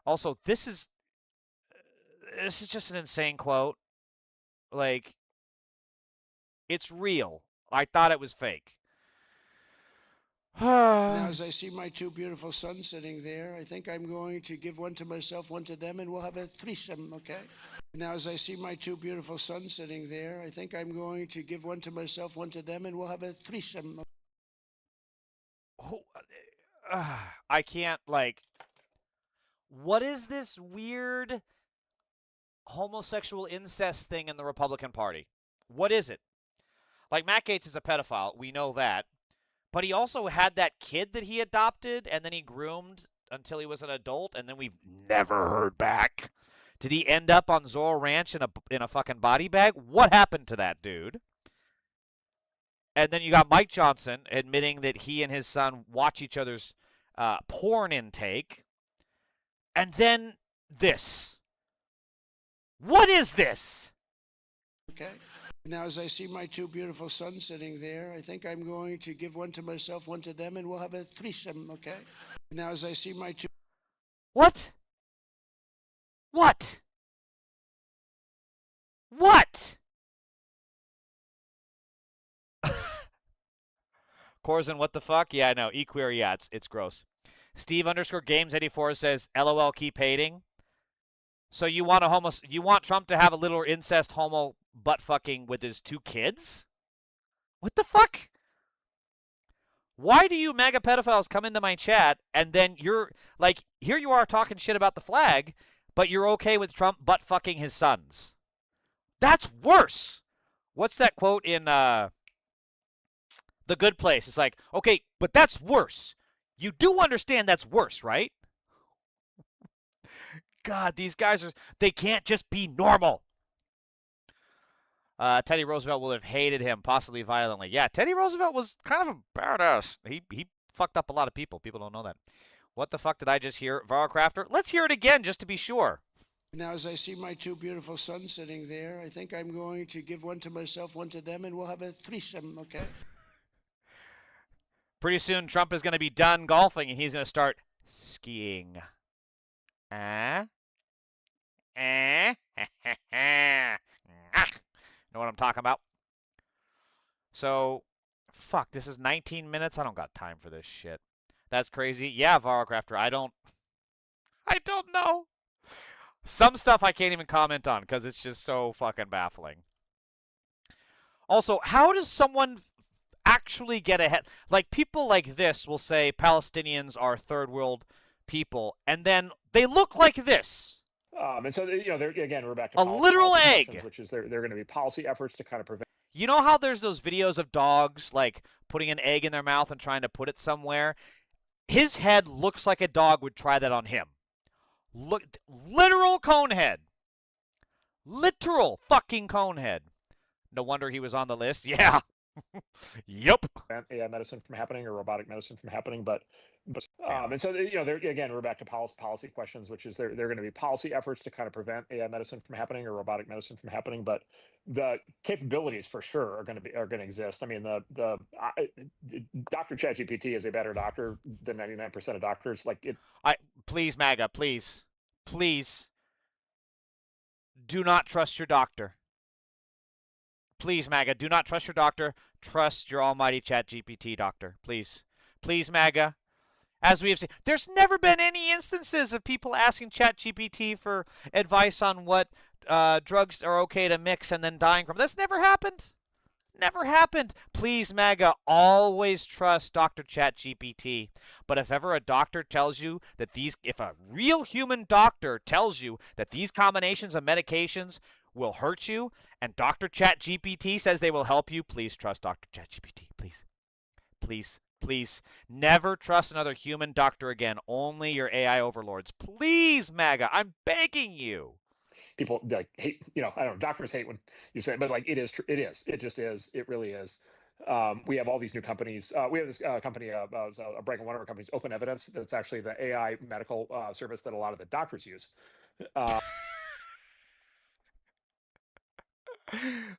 Also, this is just an insane quote. Like, it's real. I thought it was fake.
Now, as I see my two beautiful sons sitting there, I think I'm going to give one to myself, one to them, and we'll have a threesome, okay? Now, as I see my two beautiful sons sitting there, I think I'm going to give one to myself, one to them, and we'll have a threesome.
I can't, like... What is this weird homosexual incest thing in the Republican Party? What is it? Like, Matt Gaetz is a pedophile. We know that. But he also had that kid that he adopted, and then he groomed until he was an adult, and then we've never heard back. Did he end up on Zorro Ranch in a fucking body bag? What happened to that dude? And then you got Mike Johnson admitting that he and his son watch each other's porn intake. And then this. What is this?
Okay. Now, as I see my two beautiful sons sitting there, I think I'm going to give one to myself, one to them, and we'll have a threesome, okay? Now, as I see my two...
What? What? What? Corzin, what the fuck? Yeah, I know. E-queer, yeah, it's gross. Steve _Games84 says, LOL, keep hating. So you want Trump to have a little incest homo butt fucking with his two kids? What the fuck? Why do you MAGA pedophiles come into my chat and then you're like, here you are talking shit about the flag, but you're okay with Trump butt fucking his sons? That's worse. What's that quote in The Good Place? It's like, okay, but that's worse. You do understand that's worse, right? God, these guys they can't just be normal. Teddy Roosevelt will have hated him, possibly violently. Yeah, Teddy Roosevelt was kind of a badass. He fucked up a lot of people. People don't know that. What the fuck did I just hear? Varro Crafter? Let's hear it again just to be sure.
Now, as I see my two beautiful sons sitting there, I think I'm going to give one to myself, one to them, and we'll have a threesome, okay?
Pretty soon, Trump is going to be done golfing, and he's going to start skiing. Know what I'm talking about? So, fuck, this is 19 minutes? I don't got time for this shit. That's crazy. Yeah, Varro Crafter, I don't know. Some stuff I can't even comment on because it's just so fucking baffling. Also, how does someone actually get ahead? Like, people like this will say Palestinians are third world people, and then they look like this.
And so, again, we're back to
a literal egg,
which is there are going to be policy efforts to kind of prevent.
You know how there's those videos of dogs, like, putting an egg in their mouth and trying to put it somewhere? His head looks like a dog would try that on him. Look, literal conehead. Literal fucking conehead. No wonder he was on the list. Yeah. Yep.
AI medicine from happening or robotic medicine from happening, but and so there again we're back to policy questions, which is there are going to be policy efforts to kind of prevent AI medicine from happening or robotic medicine from happening, but the capabilities for sure are going to exist. I mean, Dr. ChatGPT is a better doctor than 99% of doctors. Like it.
Please, MAGA, please, do not trust your doctor. Please, MAGA, do not trust your doctor. Trust your almighty ChatGPT doctor. Please. Please, MAGA. As we have seen, there's never been any instances of people asking ChatGPT for advice on what drugs are okay to mix and then dying from. That's never happened. Never happened. Please, MAGA, always trust Dr. ChatGPT. But if ever a doctor tells you that if a real human doctor tells you that these combinations of medications will hurt you, and Dr. ChatGPT says they will help you, please trust Dr. ChatGPT. Please. Please. Please. Never trust another human doctor again. Only your AI overlords. Please, MAGA, I'm begging you.
People like hate, I don't know, doctors hate when you say it, but like it just is, it really is. We have all these new companies. We have this company, breaking one of our companies, Open Evidence, that's actually the AI medical service that a lot of the doctors use.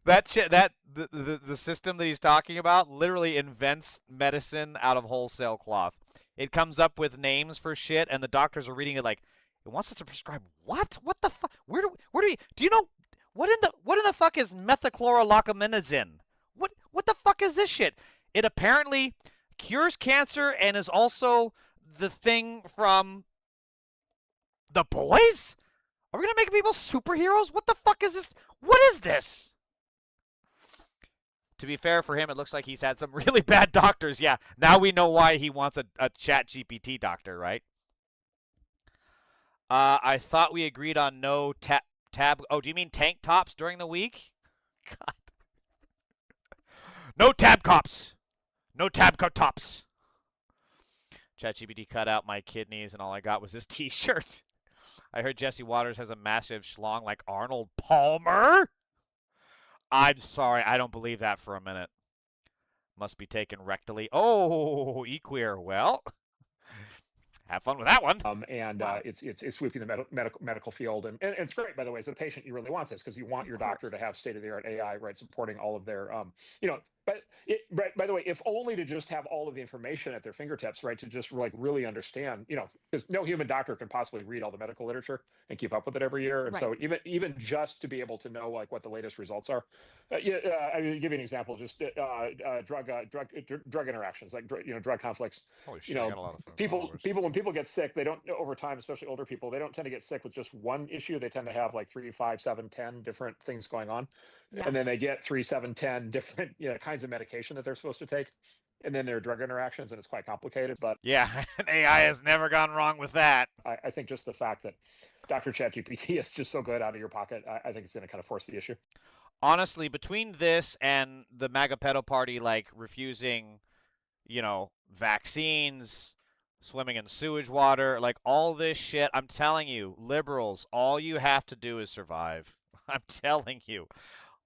The system that he's talking about literally invents medicine out of wholesale cloth. It comes up with names for shit, and the doctors are reading it like, it wants us to prescribe what? What the fuck? Where do you know what in the fuck is methachlorolacaminoxin? What the fuck is this shit? It apparently cures cancer and is also the thing from The Boys? Are we gonna make people superheroes? What the fuck is this? What is this? To be fair for him, it looks like he's had some really bad doctors. Yeah, now we know why he wants a chat GPT doctor, right? I thought we agreed on no tab. Oh, do you mean tank tops during the week? God. No tab cops. No tab tops. ChatGPT cut out my kidneys, and all I got was this T-shirt. I heard Jesse Waters has a massive schlong like Arnold Palmer. I'm sorry, I don't believe that for a minute. Must be taken rectally. Oh, equeer. Well, have fun with that one.
It's sweeping the medical field, and it's great, by the way. As a patient, you really want this because you want your doctor to have state-of-the-art AI, right, supporting all of their, But by the way, if only to just have all of the information at their fingertips, right, to just like really understand, because no human doctor can possibly read all the medical literature and keep up with it every year, and so even just to be able to know like what the latest results are. I mean, give you an example, just drug interactions, like drug conflicts.
Holy shit, I got a lot of
people when people get sick, they don't, over time, especially older people, they don't tend to get sick with just one issue. They tend to have like 3, 5, 7, 10 different things going on. Yeah. And then they get 3, 7, 10 different kinds of medication that they're supposed to take, and then there are drug interactions, and it's quite complicated. But
yeah, AI has never gone wrong with that.
I think just the fact that Dr. ChatGPT is just so good out of your pocket, I think it's going to kind of force the issue.
Honestly, between this and the MAGA pedo party like refusing, vaccines, swimming in sewage water, like all this shit, I'm telling you, liberals, all you have to do is survive. I'm telling you.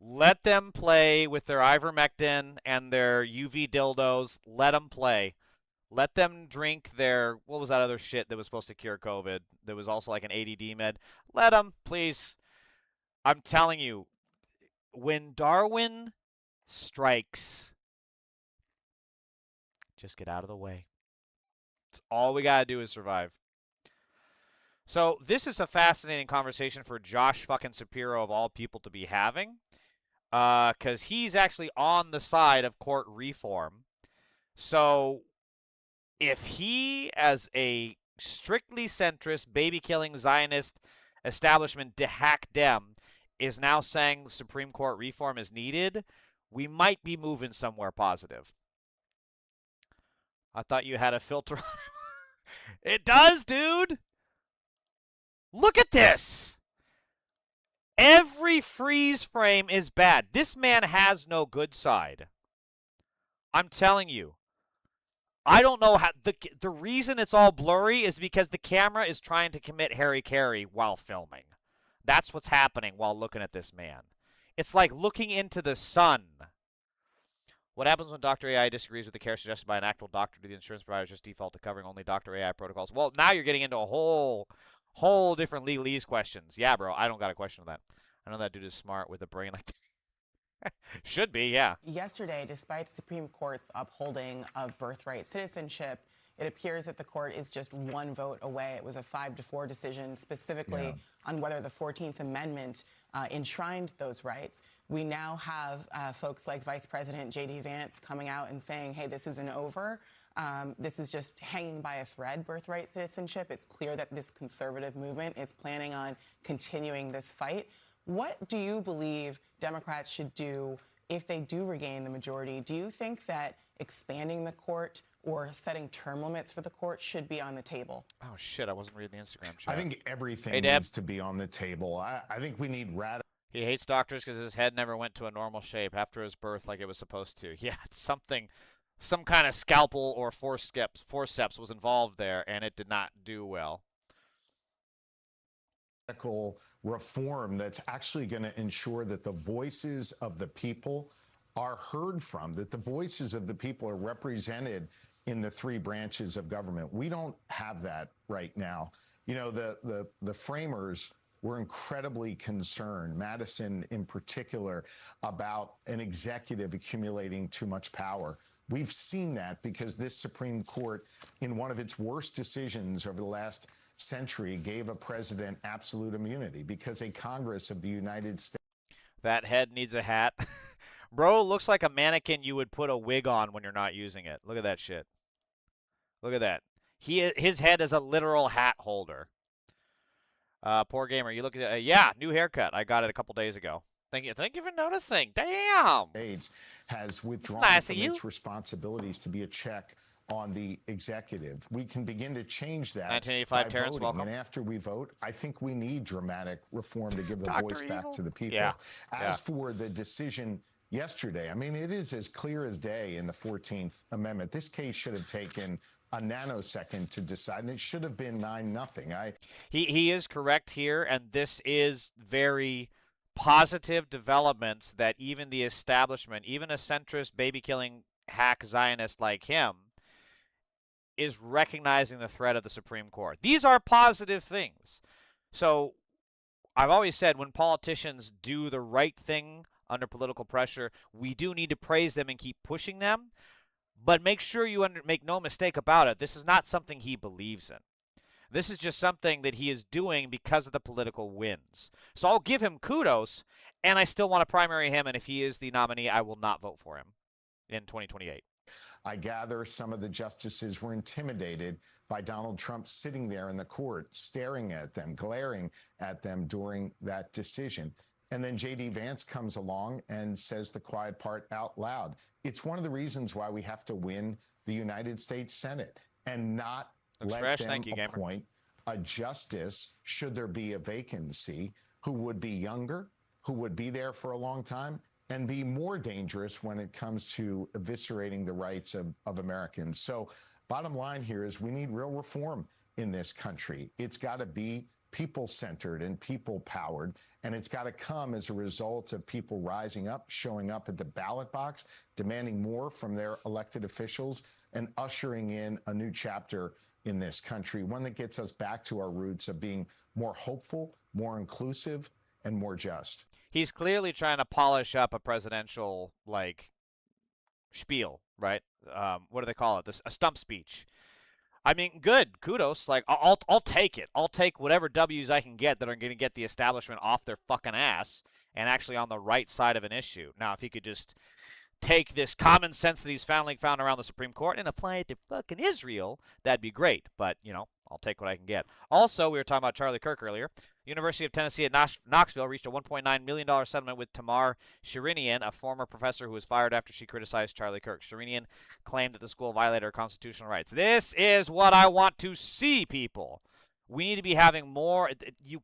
Let them play with their ivermectin and their UV dildos. Let them play. Let them drink their, what was that other shit that was supposed to cure COVID? There was also like an ADD med. Let them, please. I'm telling you, when Darwin strikes, just get out of the way. It's all we got to do is survive. So this is a fascinating conversation for Josh fucking Shapiro of all people to be having. Because he's actually on the side of court reform. So if he, as a strictly centrist, baby-killing Zionist establishment hack dem, is now saying Supreme Court reform is needed, we might be moving somewhere positive. I thought you had a filter on it. It does, dude! Look at this! Every freeze frame is bad. This man has no good side. I'm telling you. I don't know how the reason it's all blurry is because the camera is trying to commit Harry Carey while filming. That's what's happening while looking at this man. It's like looking into the sun. What happens when Dr. AI disagrees with the care suggested by an actual doctor? Do the insurance providers just default to covering only Dr. AI protocols? Well, now you're getting into a whole different legalese questions. Yeah, bro, I don't got a question of that. I know that dude is smart with a brain like that. Should be, yeah.
Yesterday, despite Supreme Court's upholding of birthright citizenship, it appears that the court is just one vote away. It was a 5-4 decision specifically on whether the 14th Amendment enshrined those rights. We now have folks like Vice President J.D. Vance coming out and saying, hey, this isn't over. This is just hanging by a thread, birthright citizenship. It's clear that this conservative movement is planning on continuing this fight. What do you believe Democrats should do if they do regain the majority? Do you think that expanding the court or setting term limits for the court should be on the table?
Oh, shit, I wasn't reading the Instagram chat.
I think everything
Hey, Deb.
needs to be on the table. I think we need radical.
He hates doctors because his head never went to a normal shape after his birth like it was supposed to. Yeah, some kind of scalpel or forceps was involved there, and it did not do well.
Reform that's actually going to ensure that the voices of the people are heard from, that the voices of the people are represented in the three branches of government. We don't have that right now. You know, the framers were incredibly concerned, Madison in particular, about an executive accumulating too much power. We've seen that because this Supreme Court, in one of its worst decisions over the last century, gave a president absolute immunity because a Congress of the United States.
That head needs a hat. Bro looks like a mannequin you would put a wig on when you're not using it. Look at that shit. Look at that. His head is a literal hat holder. Poor gamer. You look at yeah, new haircut. I got it a couple days ago. Thank you for noticing. Damn.
States has withdrawn
nice
from its responsibilities to be a check on the executive. We can begin to change that
1985
by
Terrence,
voting.
welcome.
And after we vote, I think we need dramatic reform to give the
Dr.
voice back
Evil.
to the people.
Yeah.
As for the decision yesterday, I mean, it is as clear as day in the 14th Amendment. This case should have taken a nanosecond to decide, and it should have been 9-0.
He is correct here, and this is very positive developments that even the establishment, even a centrist baby-killing hack Zionist like him, is recognizing the threat of the Supreme Court. These are positive things. So I've always said when politicians do the right thing under political pressure, we do need to praise them and keep pushing them. But make sure you make no mistake about it. This is not something he believes in. This is just something that he is doing because of the political wins. So I'll give him kudos, and I still want to primary him, and if he is the nominee, I will not vote for him in 2028.
I gather some of the justices were intimidated by Donald Trump sitting there in the court, staring at them, glaring at them during that decision. And then J.D. Vance comes along and says the quiet part out loud. It's one of the reasons why we have to win the United States Senate and not let them appoint a justice, should there be a vacancy, who would be younger, who would be there for a long time, and be more dangerous when it comes to eviscerating the rights of Americans. So bottom line here is we need real reform in this country. It's got to be people-centered and people-powered, and it's got to come as a result of people rising up, showing up at the ballot box, demanding more from their elected officials, and ushering in a new chapter in this country, one that gets us back to our roots of being more hopeful, more inclusive, and more just.
He's clearly trying to polish up a presidential, like, spiel, right? What do they call it? A stump speech. I mean, good. Kudos. Like, I'll take it. I'll take whatever W's I can get that are going to get the establishment off their fucking ass and actually on the right side of an issue. Now, if he could just take this common sense that he's found around the Supreme Court and apply it to fucking Israel, that'd be great. But, you know, I'll take what I can get. Also, we were talking about Charlie Kirk earlier. University of Tennessee at Knoxville reached a $1.9 million settlement with Tamar Sherinian, a former professor who was fired after she criticized Charlie Kirk. Sherinian claimed that the school violated her constitutional rights. This is what I want to see, people. We need to be having more. You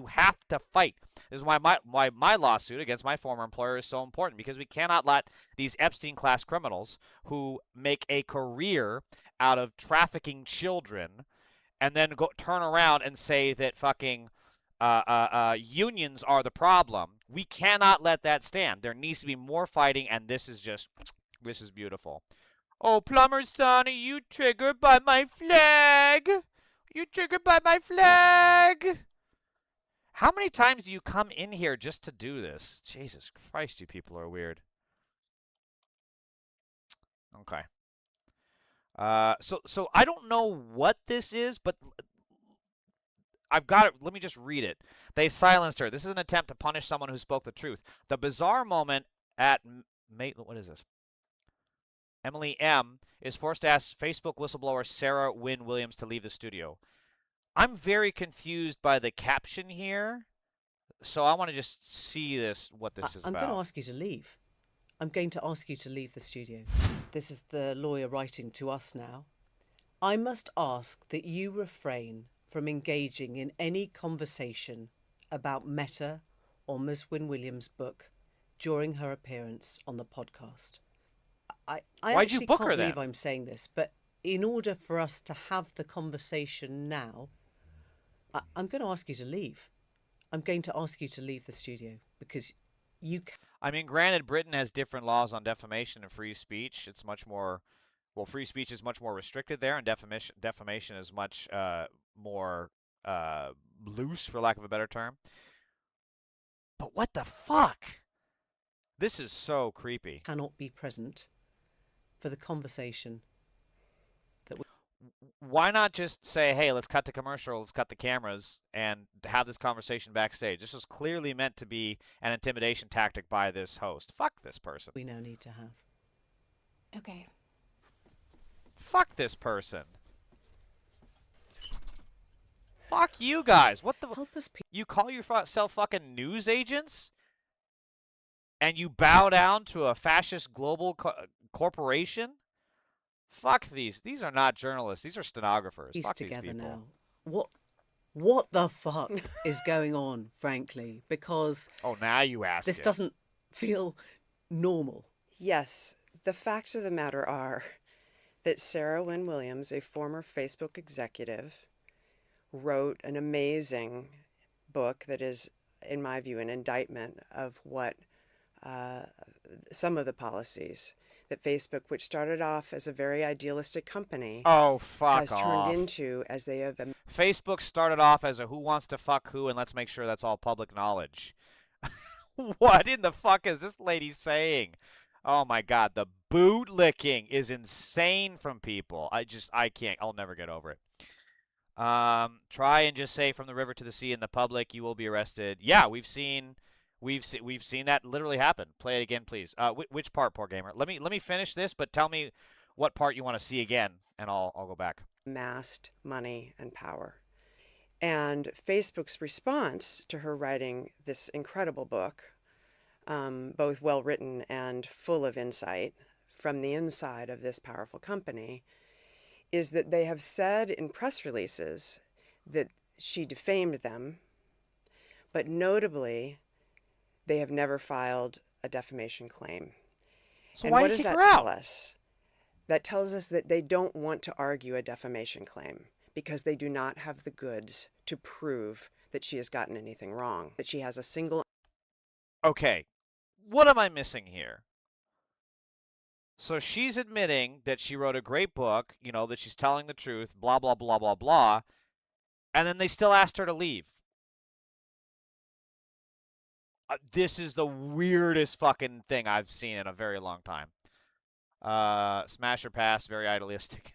have to fight. This is why my lawsuit against my former employer is so important, because we cannot let these Epstein-class criminals who make a career out of trafficking children and then turn around and say that fucking unions are the problem. We cannot let that stand. There needs to be more fighting, and this is beautiful. Oh, Plumber Sonny, you triggered by my flag. You triggered by my flag. How many times do you come in here just to do this? Jesus Christ, you people are weird. Okay. So I don't know what this is, but I've got it. Let me just read it. They silenced her. This is an attempt to punish someone who spoke the truth. The bizarre moment at what is this? Emily M. is forced to ask Facebook whistleblower Sarah Wynne Williams to leave the studio. I'm very confused by the caption here, so I want to just see what this is
I'm
about.
going to ask you to leave. I'm going to ask you to leave the studio. This is the lawyer writing to us now. I must ask that you refrain from engaging in any conversation about Meta or Ms. Wynne Williams' book during her appearance on the podcast. I
Why'd you
actually
book
can't
her then?
believe I'm saying this, but in order for us to have the conversation now, I'm going to ask you to leave. I'm going to ask you to leave the studio because you can.
I mean, granted, Britain has different laws on defamation and free speech. It's much more, well, free speech is much more restricted there, and defamation is much more loose, for lack of a better term. But what the fuck? This is so creepy.
Cannot be present for the conversation.
Why not just say, hey, let's cut to commercial, let's cut the cameras, and have this conversation backstage? This was clearly meant to be an intimidation tactic by this host. Fuck this person.
We now need to have.
Okay.
Fuck this person. Fuck you guys. What the?
Help us.
You call yourself fucking news agents? And you bow down to a fascist global corporation? Fuck these. These are not journalists. These are stenographers.
He's
Fuck
together
these people.
now. What the fuck is going on, frankly? Because
oh, now you ask.
This doesn't feel normal.
Yes, the facts of the matter are that Sarah Wynne Williams, a former Facebook executive, wrote an amazing book that is, in my view, an indictment of what some of the policies that Facebook, which started off as a very idealistic company, has turned into as they have.
Facebook started off as a who wants to fuck who, and let's make sure that's all public knowledge. What in the fuck is this lady saying? Oh my God, the boot licking is insane from people. I can't. I'll never get over it. Try and just say from the river to the sea in the public, you will be arrested. Yeah, we've seen that literally happen. Play it again, please. Which part, poor gamer? Let me finish this, but tell me what part you want to see again, and I'll go back.
Amassed money and power. And Facebook's response to her writing this incredible book, both well written and full of insight from the inside of this powerful company, is that they have said in press releases that she defamed them, but notably, they have never filed a defamation claim.
So
and
why
what
do you
does
kick
that
her
tell
out?
us? That tells us that they don't want to argue a defamation claim because they do not have the goods to prove that she has gotten anything wrong, that she has a single.
Okay, what am I missing here? So she's admitting that she wrote a great book, that she's telling the truth, blah, blah, blah, blah, blah, and then they still asked her to leave. This is the weirdest fucking thing I've seen in a very long time. Smash or pass, very idealistic.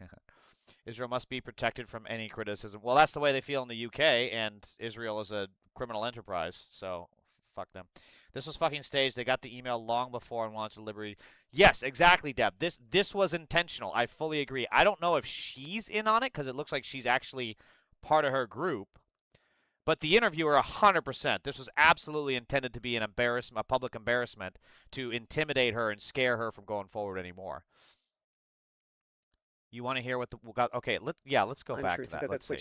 Israel must be protected from any criticism. Well, that's the way they feel in the UK, and Israel is a criminal enterprise, so fuck them. This was fucking staged. They got the email long before and wanted to liberate. Yes, exactly, Deb. This was intentional. I fully agree. I don't know if she's in on it, because it looks like she's actually part of her group. But the interviewer, 100%. This was absolutely intended to be an embarrassment, a public embarrassment, to intimidate her and scare her from going forward anymore. You want to hear what the okay? Let's go back to that. Let's see.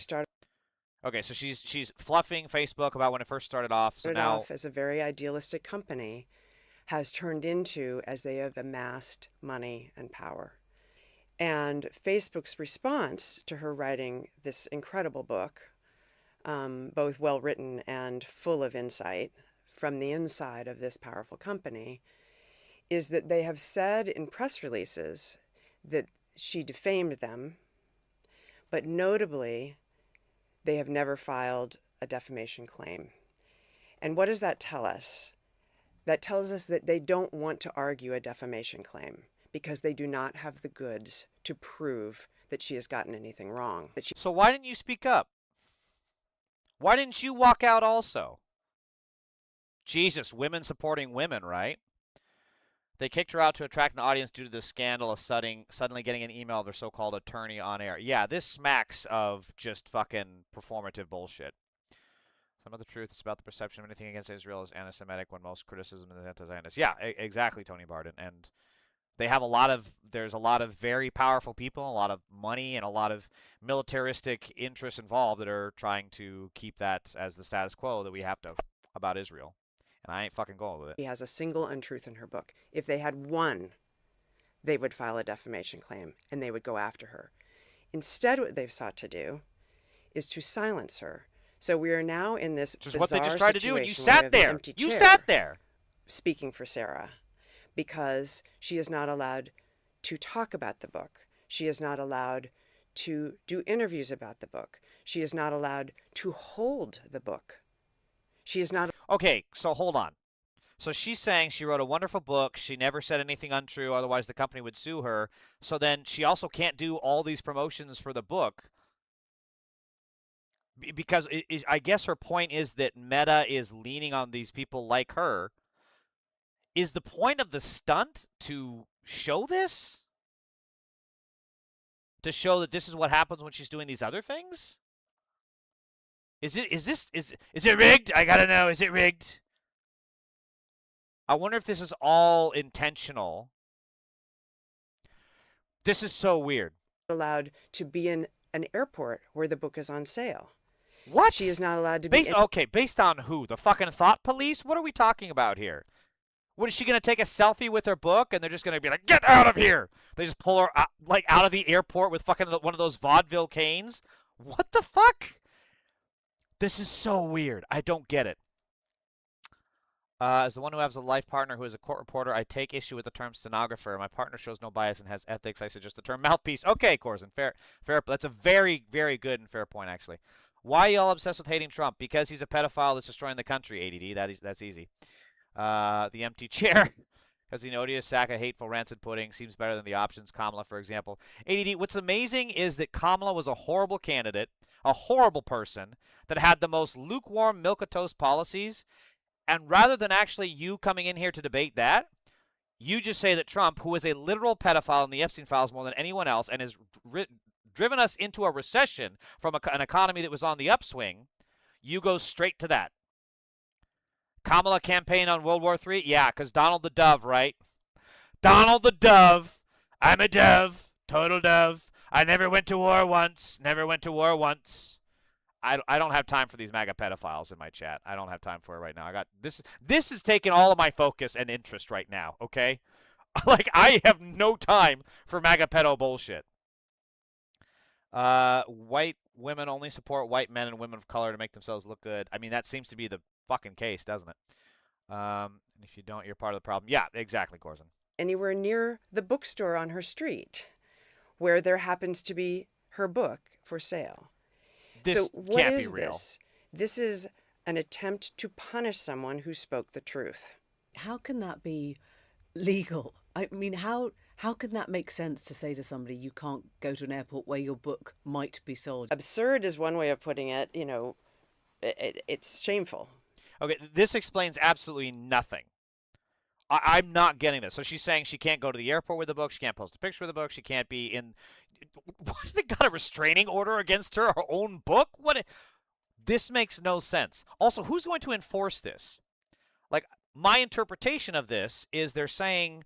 Okay, so she's fluffing Facebook about when it first started off. So now,
off as a very idealistic company, has turned into as they have amassed money and power. And Facebook's response to her writing this incredible book, both well written and full of insight from the inside of this powerful company, is that they have said in press releases that she defamed them, but notably, they have never filed a defamation claim. And what does that tell us? That tells us that they don't want to argue a defamation claim because they do not have the goods to prove that she has gotten anything wrong.
So why didn't you speak up? Why didn't you walk out also? Jesus, women supporting women, right? They kicked her out to attract an audience due to the scandal of suddenly getting an email of their so-called attorney on air. Yeah, this smacks of just fucking performative bullshit. Some of the truth is about the perception of anything against Israel is anti-Semitic when most criticism is anti-Zionist. Yeah, exactly, Tony Barden. And they have there's a lot of very powerful people, a lot of money, and a lot of militaristic interests involved that are trying to keep that as the status quo that we have to about Israel. And I ain't fucking going with it.
He has a single untruth in her book. If they had one, they would file a defamation claim and they would go after her. Instead, what they've sought to do is to silence her. So we are now in this bizarre
what they just tried to do, and you
situation where we
sat
have an
there.
empty
You
chair
sat there.
speaking for Sarah, because she is not allowed to talk about the book. She is not allowed to do interviews about the book. She is not allowed to hold the book. She is not.
Okay, so hold on. So she's saying she wrote a wonderful book. She never said anything untrue, otherwise the company would sue her. So then she also can't do all these promotions for the book because I guess her point is that Meta is leaning on these people like her. Is the point of the stunt to show this? To show that this is what happens when she's doing these other things? Is it rigged? I gotta know, is it rigged? I wonder if this is all intentional. This is so weird.
Allowed to be in an airport where the book is on sale.
What?
She is not allowed to be.
Okay, based on who? The fucking thought police? What are we talking about here? What is she gonna take a selfie with her book and they're just gonna be like, "Get out of here"? They just pull her out, like out of the airport with fucking one of those vaudeville canes. What the fuck? This is so weird. I don't get it. As the one who has a life partner who is a court reporter, I take issue with the term stenographer. My partner shows no bias and has ethics. I suggest the term mouthpiece. Okay, Corzin, fair. That's a very, very good and fair point, actually. Why are y'all obsessed with hating Trump? Because he's a pedophile that's destroying the country, ADD. That's easy. The empty chair. Because the odious sack of hateful rancid pudding seems better than the options. Kamala, for example. ADD, what's amazing is that Kamala was a horrible candidate, a horrible person, that had the most lukewarm milquetoast policies. And rather than actually you coming in here to debate that, you just say that Trump, who is a literal pedophile in the Epstein files more than anyone else and has driven us into a recession from an economy that was on the upswing, you go straight to that. Kamala campaign on World War III? Yeah, because Donald the Dove, right? Donald the Dove. I'm a dove. Total dove. I never went to war once. Never went to war once. I don't have time for these MAGA pedophiles in my chat. I don't have time for it right now. I got this. This is taking all of my focus and interest right now, okay? Like, I have no time for MAGA pedo bullshit. White women only support white men and women of color to make themselves look good. I mean, that seems to be the fucking case, doesn't it? And if you don't, you're part of the problem. Yeah, exactly, Corzin.
Anywhere near the bookstore on her street where there happens to be her book for sale.
This
what
can't
is
be real.
this? This is an attempt to punish someone who spoke the truth.
How can that be legal? I mean, how can that make sense to say to somebody you can't go to an airport where your book might be sold?
Absurd is one way of putting it. You know, it's shameful.
Okay, this explains absolutely nothing. I'm not getting this. So she's saying she can't go to the airport with the book. She can't post a picture of the book. She can't be in. What? They got a restraining order against her own book? What? This makes no sense. Also, who's going to enforce this? Like, my interpretation of this is they're saying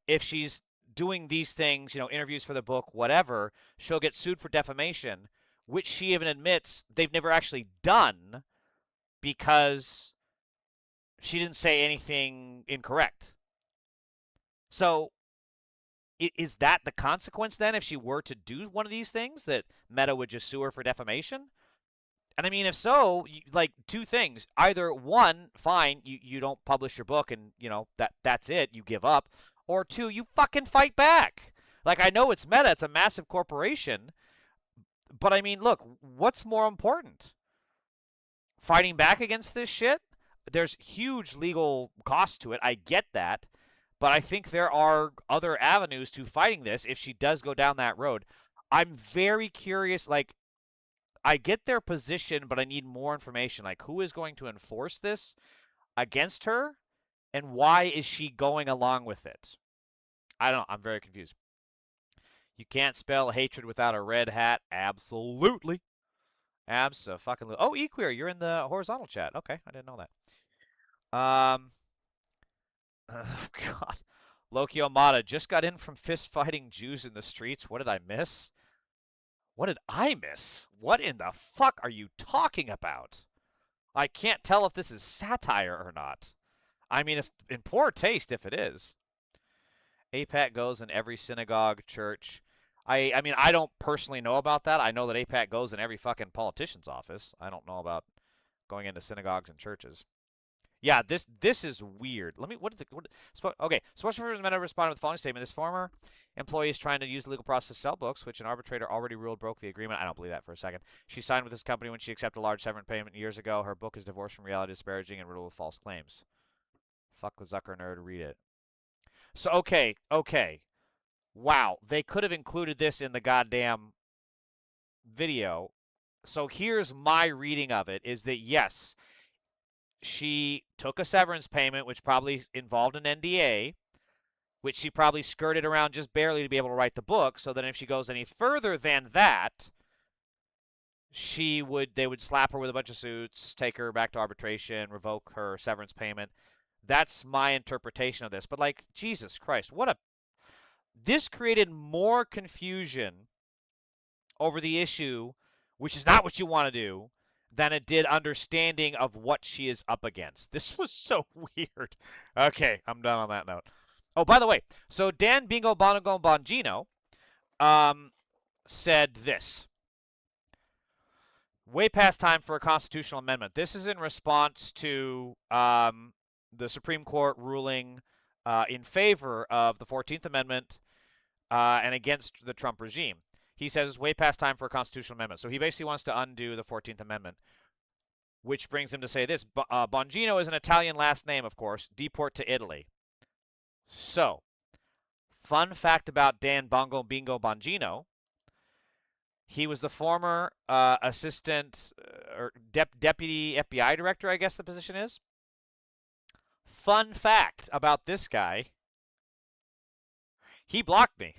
if she's doing these things, you know, interviews for the book, whatever, she'll get sued for defamation, which she even admits they've never actually done because she didn't say anything incorrect. So is that the consequence then if she were to do one of these things, that Meta would just sue her for defamation? And I mean, if so, like, two things. Either one, fine, you don't publish your book and, you know, that's it, you give up. Or two, you fucking fight back. Like, I know it's Meta, it's a massive corporation. But I mean, look, what's more important? Fighting back against this shit? There's huge legal costs to it. I get that. But I think there are other avenues to fighting this if she does go down that road. I'm very curious. Like, I get their position, but I need more information. Like, who is going to enforce this against her? And why is she going along with it? I don't know. I'm very confused. You can't spell hatred without a red hat. Absolutely. Abso-fucking-lutely. Oh, Equeer, you're in the horizontal chat. Okay, I didn't know that. Oh, God. Loki Omada just got in from fist fighting Jews in the streets. What did I miss? What did I miss? What in the fuck are you talking about? I can't tell if this is satire or not. I mean, it's in poor taste if it is. APAC goes in every synagogue, church. I mean, I don't personally know about that. I know that APAC goes in every fucking politician's office. I don't know about going into synagogues and churches. Yeah, this is weird. Let me, okay, Special Forces Meta responded with the following statement. This former employee is trying to use the legal process to sell books, which an arbitrator already ruled broke the agreement. I don't believe that for a second. She signed with this company when she accepted a large severance payment years ago. Her book is divorced from reality, disparaging, and riddled with false claims. Fuck the Zucker nerd, read it. So, okay. Wow, they could have included this in the goddamn video. So here's my reading of it, is that yes, she took a severance payment, which probably involved an NDA, which she probably skirted around just barely to be able to write the book, so that if she goes any further than that, they would slap her with a bunch of suits, take her back to arbitration, revoke her severance payment. That's my interpretation of this. But, like, Jesus Christ, this created more confusion over the issue, which is not what you want to do, than it did understanding of what she is up against. This was so weird. Okay, I'm done on that note. Oh, by the way, so Dan Bingo Bonago Bongino said this. Way past time for a constitutional amendment. This is in response to the Supreme Court ruling in favor of the 14th Amendment and against the Trump regime. He says it's way past time for a constitutional amendment. So he basically wants to undo the 14th Amendment, which brings him to say this. Bongino is an Italian last name, of course. Deport to Italy. So, fun fact about Dan Bongo Bingo Bongino. He was the former assistant or deputy FBI director, I guess the position is. Fun fact about this guy. He blocked me.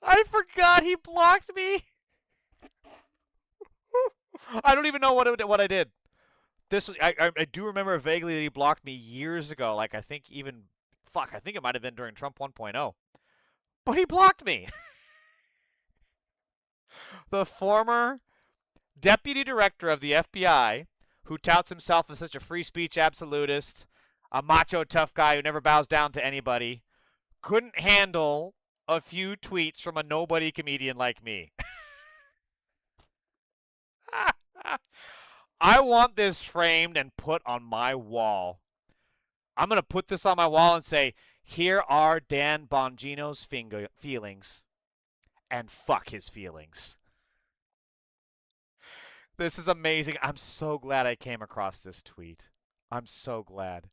I forgot he blocked me. I don't even know what I did. This was, I do remember vaguely that he blocked me years ago. Like, I think even, I think it might have been during Trump 1.0. But he blocked me. The former deputy director of the FBI, who touts himself as such a free speech absolutist, a macho tough guy who never bows down to anybody, couldn't handle a few tweets from a nobody comedian like me. I want this framed and put on my wall. I'm going to put this on my wall and say, here are Dan Bongino's feelings, and fuck his feelings. This is amazing. I'm so glad I came across this tweet. I'm so glad.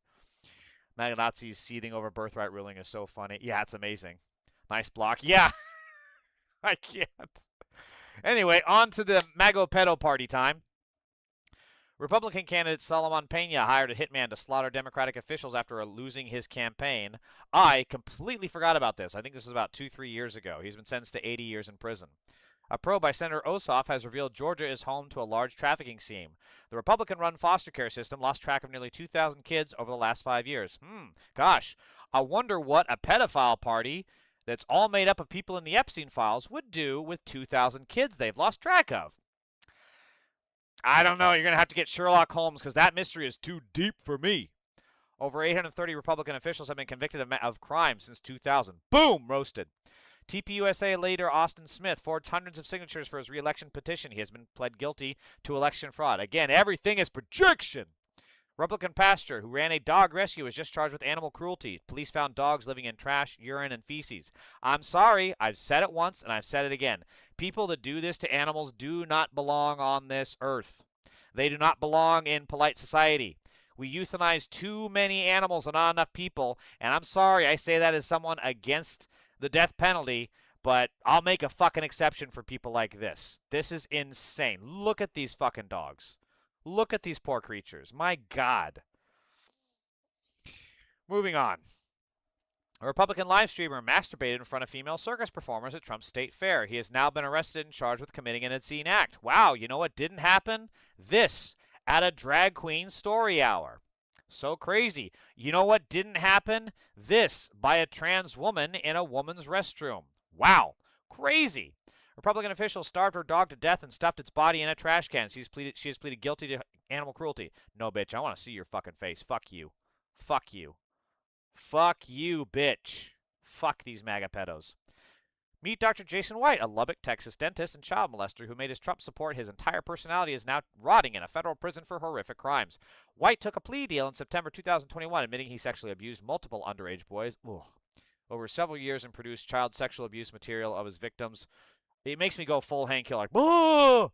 MAGA Nazis seething over birthright ruling is so funny. Yeah, it's amazing. Nice block. Yeah. I can't. Anyway, on to the Mago Pedo party time. Republican candidate Solomon Pena hired a hitman to slaughter Democratic officials after losing his campaign. I completely forgot about this. I think this was about 2-3 years ago. He's been sentenced to 80 years in prison. A probe by Senator Ossoff has revealed Georgia is home to a large trafficking scheme. The Republican-run foster care system lost track of nearly 2,000 kids over the last 5 years. Gosh, I wonder what a pedophile party that's all made up of people in the Epstein files would do with 2,000 kids they've lost track of. I don't know. You're going to have to get Sherlock Holmes because that mystery is too deep for me. Over 830 Republican officials have been convicted of crime since 2000. Boom! Roasted. TPUSA leader Austin Smith forged hundreds of signatures for his re-election petition. He has been pled guilty to election fraud. Again, everything is projection. Republican pastor who ran a dog rescue is just charged with animal cruelty. Police found dogs living in trash, urine, and feces. I'm sorry. I've said it once, and I've said it again. People that do this to animals do not belong on this earth. They do not belong in polite society. We euthanize too many animals and not enough people, and I'm sorry I say that as someone against the death penalty, But I'll make a fucking exception for people like this. This is insane. Look at these fucking dogs. Look at these poor creatures. My God. Moving on. A Republican live streamer masturbated in front of female circus performers at Trump's state fair. He has now been arrested and charged with committing an obscene act. Wow, you know what didn't happen? This at a drag queen story hour. So crazy. You know what didn't happen? This by a trans woman in a woman's restroom. Wow, crazy. Republican officials starved her dog to death and stuffed its body in a trash can. She has pleaded guilty to animal cruelty. No, bitch, I want to see your fucking face. Fuck you. Fuck you. Fuck you, bitch. Fuck these MAGA pedos. Meet Dr. Jason White, a Lubbock, Texas dentist and child molester who made his Trump support his entire personality is now rotting in a federal prison for horrific crimes. White took a plea deal in September 2021, admitting he sexually abused multiple underage boys over several years and produced child sexual abuse material of his victims. It makes me go full Hank Hill, like, "Boo!"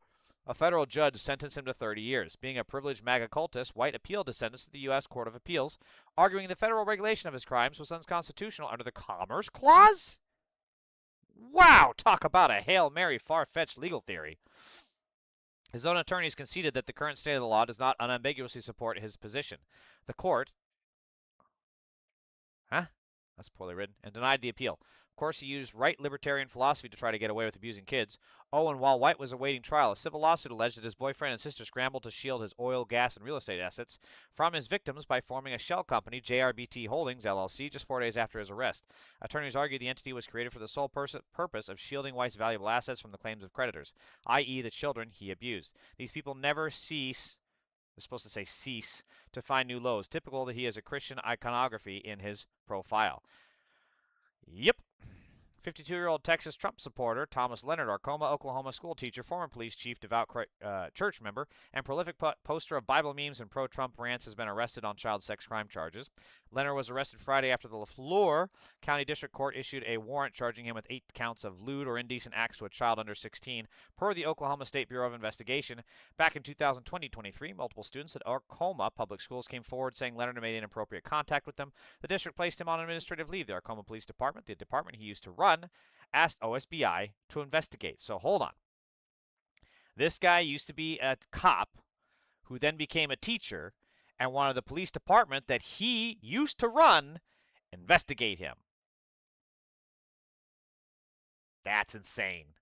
A federal judge sentenced him to 30 years. Being a privileged MAGA cultist, White appealed his sentence to the U.S. Court of Appeals, arguing the federal regulation of his crimes was unconstitutional under the Commerce Clause? Wow, talk about a Hail Mary far-fetched legal theory. His own attorneys conceded that the current state of the law does not unambiguously support his position. The court, that's poorly written, and denied the appeal. Of course, he used right libertarian philosophy to try to get away with abusing kids. Oh, and while White was awaiting trial, a civil lawsuit alleged that his boyfriend and sister scrambled to shield his oil, gas, and real estate assets from his victims by forming a shell company, JRBT Holdings, LLC, just 4 days after his arrest. Attorneys argued the entity was created for the sole purpose of shielding White's valuable assets from the claims of creditors, i.e. the children he abused. These people never cease... They're supposed to say cease to find new lows. Typical that he has a Christian iconography in his profile. Yep. 52-year-old Texas Trump supporter Thomas Leonard, Arcoma, Oklahoma school teacher, former police chief, devout church member, and prolific poster of Bible memes and pro-Trump rants, has been arrested on child sex crime charges. Leonard was arrested Friday after the Lafleur County District Court issued a warrant charging him with 8 counts of lewd or indecent acts to a child under 16, per the Oklahoma State Bureau of Investigation. Back in 2020-23, multiple students at Arcoma Public Schools came forward saying Leonard made inappropriate contact with them. The district placed him on administrative leave. The Arcoma Police Department, the department he used to run, asked OSBI to investigate. So hold on. This guy used to be a cop who then became a teacher and wanted the police department that he used to run investigate him. That's insane.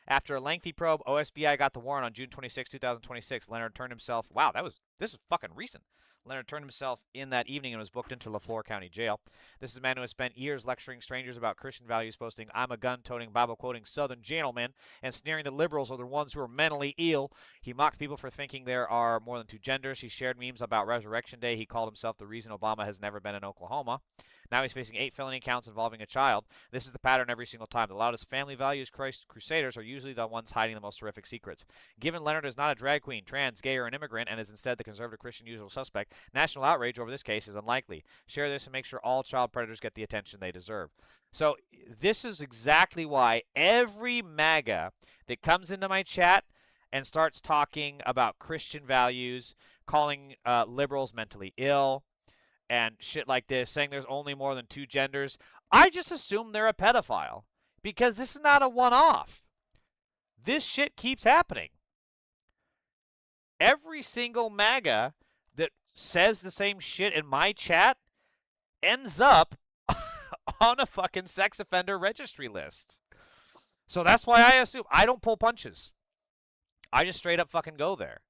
After a lengthy probe, OSBI got the warrant on June 26, 2026. Leonard turned himself... Wow, this is fucking recent. Leonard turned himself in that evening and was booked into Lafleur County Jail. This is a man who has spent years lecturing strangers about Christian values, boasting, "I'm a gun-toting, Bible-quoting Southern gentleman," and sneering the liberals are the ones who are mentally ill. He mocked people for thinking there are more than 2 genders. He shared memes about Resurrection Day. He called himself the reason Obama has never been in Oklahoma. Now he's facing 8 felony counts involving a child. This is the pattern every single time. The loudest family values crusaders are usually the ones hiding the most horrific secrets. Given Leonard is not a drag queen, trans, gay, or an immigrant, and is instead the conservative Christian usual suspect, national outrage over this case is unlikely. Share this and make sure all child predators get the attention they deserve. So this is exactly why every MAGA that comes into my chat and starts talking about Christian values, calling liberals mentally ill, and shit like this, saying there's only more than 2 genders, I just assume they're a pedophile. Because this is not a one-off. This shit keeps happening. Every single MAGA that says the same shit in my chat ends up on a fucking sex offender registry list. So that's why I assume. I don't pull punches. I just straight up fucking go there.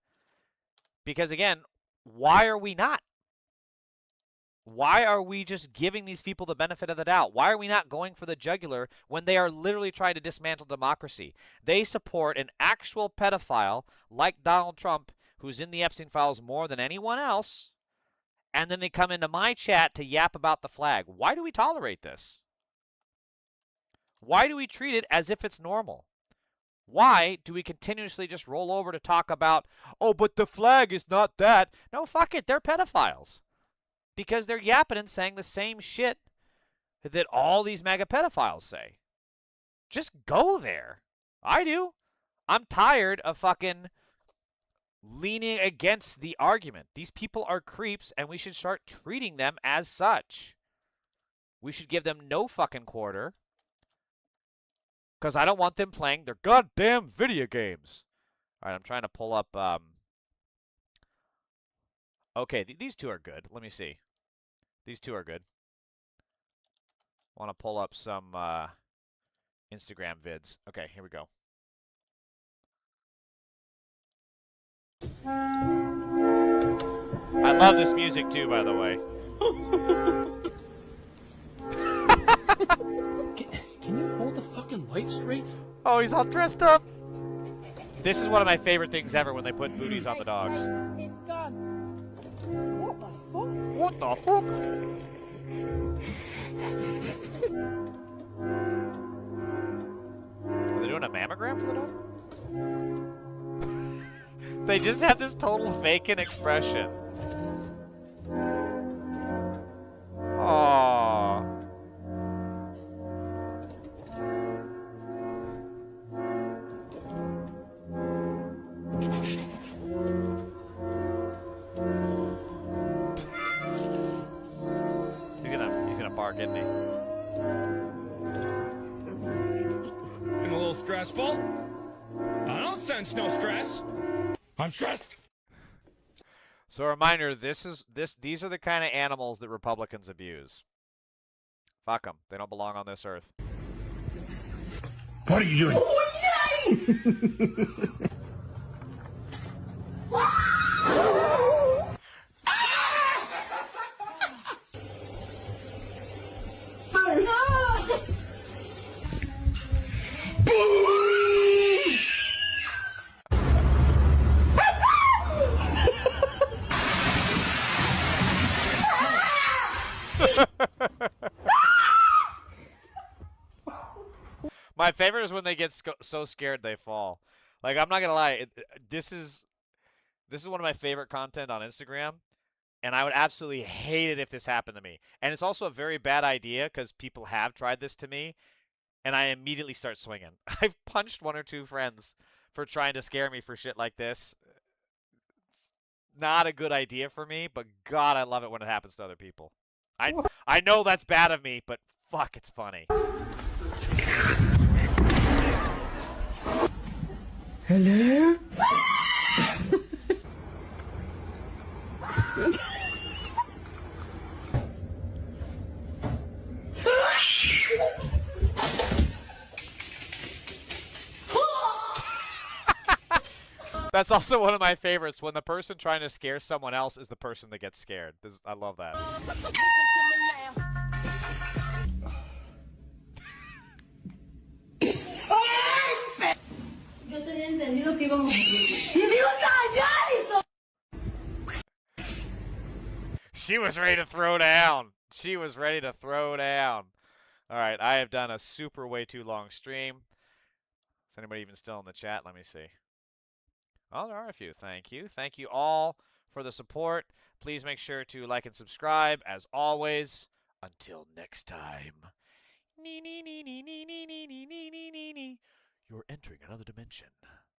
Because again, why are we not? Why are we just giving these people the benefit of the doubt? Why are we not going for the jugular when they are literally trying to dismantle democracy? They support an actual pedophile like Donald Trump, who's in the Epstein files more than anyone else, and then they come into my chat to yap about the flag. Why do we tolerate this? Why do we treat it as if it's normal? Why do we continuously just roll over to talk about, oh, but the flag is not that? No, fuck it, they're pedophiles. Because they're yapping and saying the same shit that all these MAGA pedophiles say. Just go there. I do. I'm tired of fucking leaning against the argument. These people are creeps, and we should start treating them as such. We should give them no fucking quarter. Because I don't want them playing their goddamn video games. All right, I'm trying to pull up. Okay, these two are good. Let me see. These two are good. Want to pull up some Instagram vids. Okay, here we go. I love this music too, by the way.
Can you hold the fucking light straight?
Oh, he's all dressed up. This is one of my favorite things ever when they put booties on the dogs.
He's gone. What the fuck?
What the fuck? Are they doing a mammogram for the dog? They just have this total vacant expression. Aww. He's gonna bark, isn't he?
Been a little stressful? I don't sense no stress. I'm stressed.
So a reminder, these are the kind of animals that Republicans abuse. Fuck them. They don't belong on this earth.
What are you doing?
My favorite is when they get so scared they fall. Like, I'm not gonna lie, this is one of my favorite content on Instagram, and I would absolutely hate it if this happened to me. And it's also a very bad idea because people have tried this to me, and I immediately start swinging. I've punched one or two friends for trying to scare me for shit like this. It's not a good idea for me, but God, I love it when it happens to other people. I know that's bad of me, but fuck, it's funny.
Hello?
That's also one of my favorites, when the person trying to scare someone else is the person that gets scared. I love that.
Yo tenía entendido que íbamos a... ¡Idiota!
She was ready to throw down. She was ready to throw down. All right, I have done a super way too long stream. Is anybody even still in the chat? Let me see. Oh, there are a few. Thank you. Thank you all for the support. Please make sure to like and subscribe, as always. Until next time. You're entering another dimension.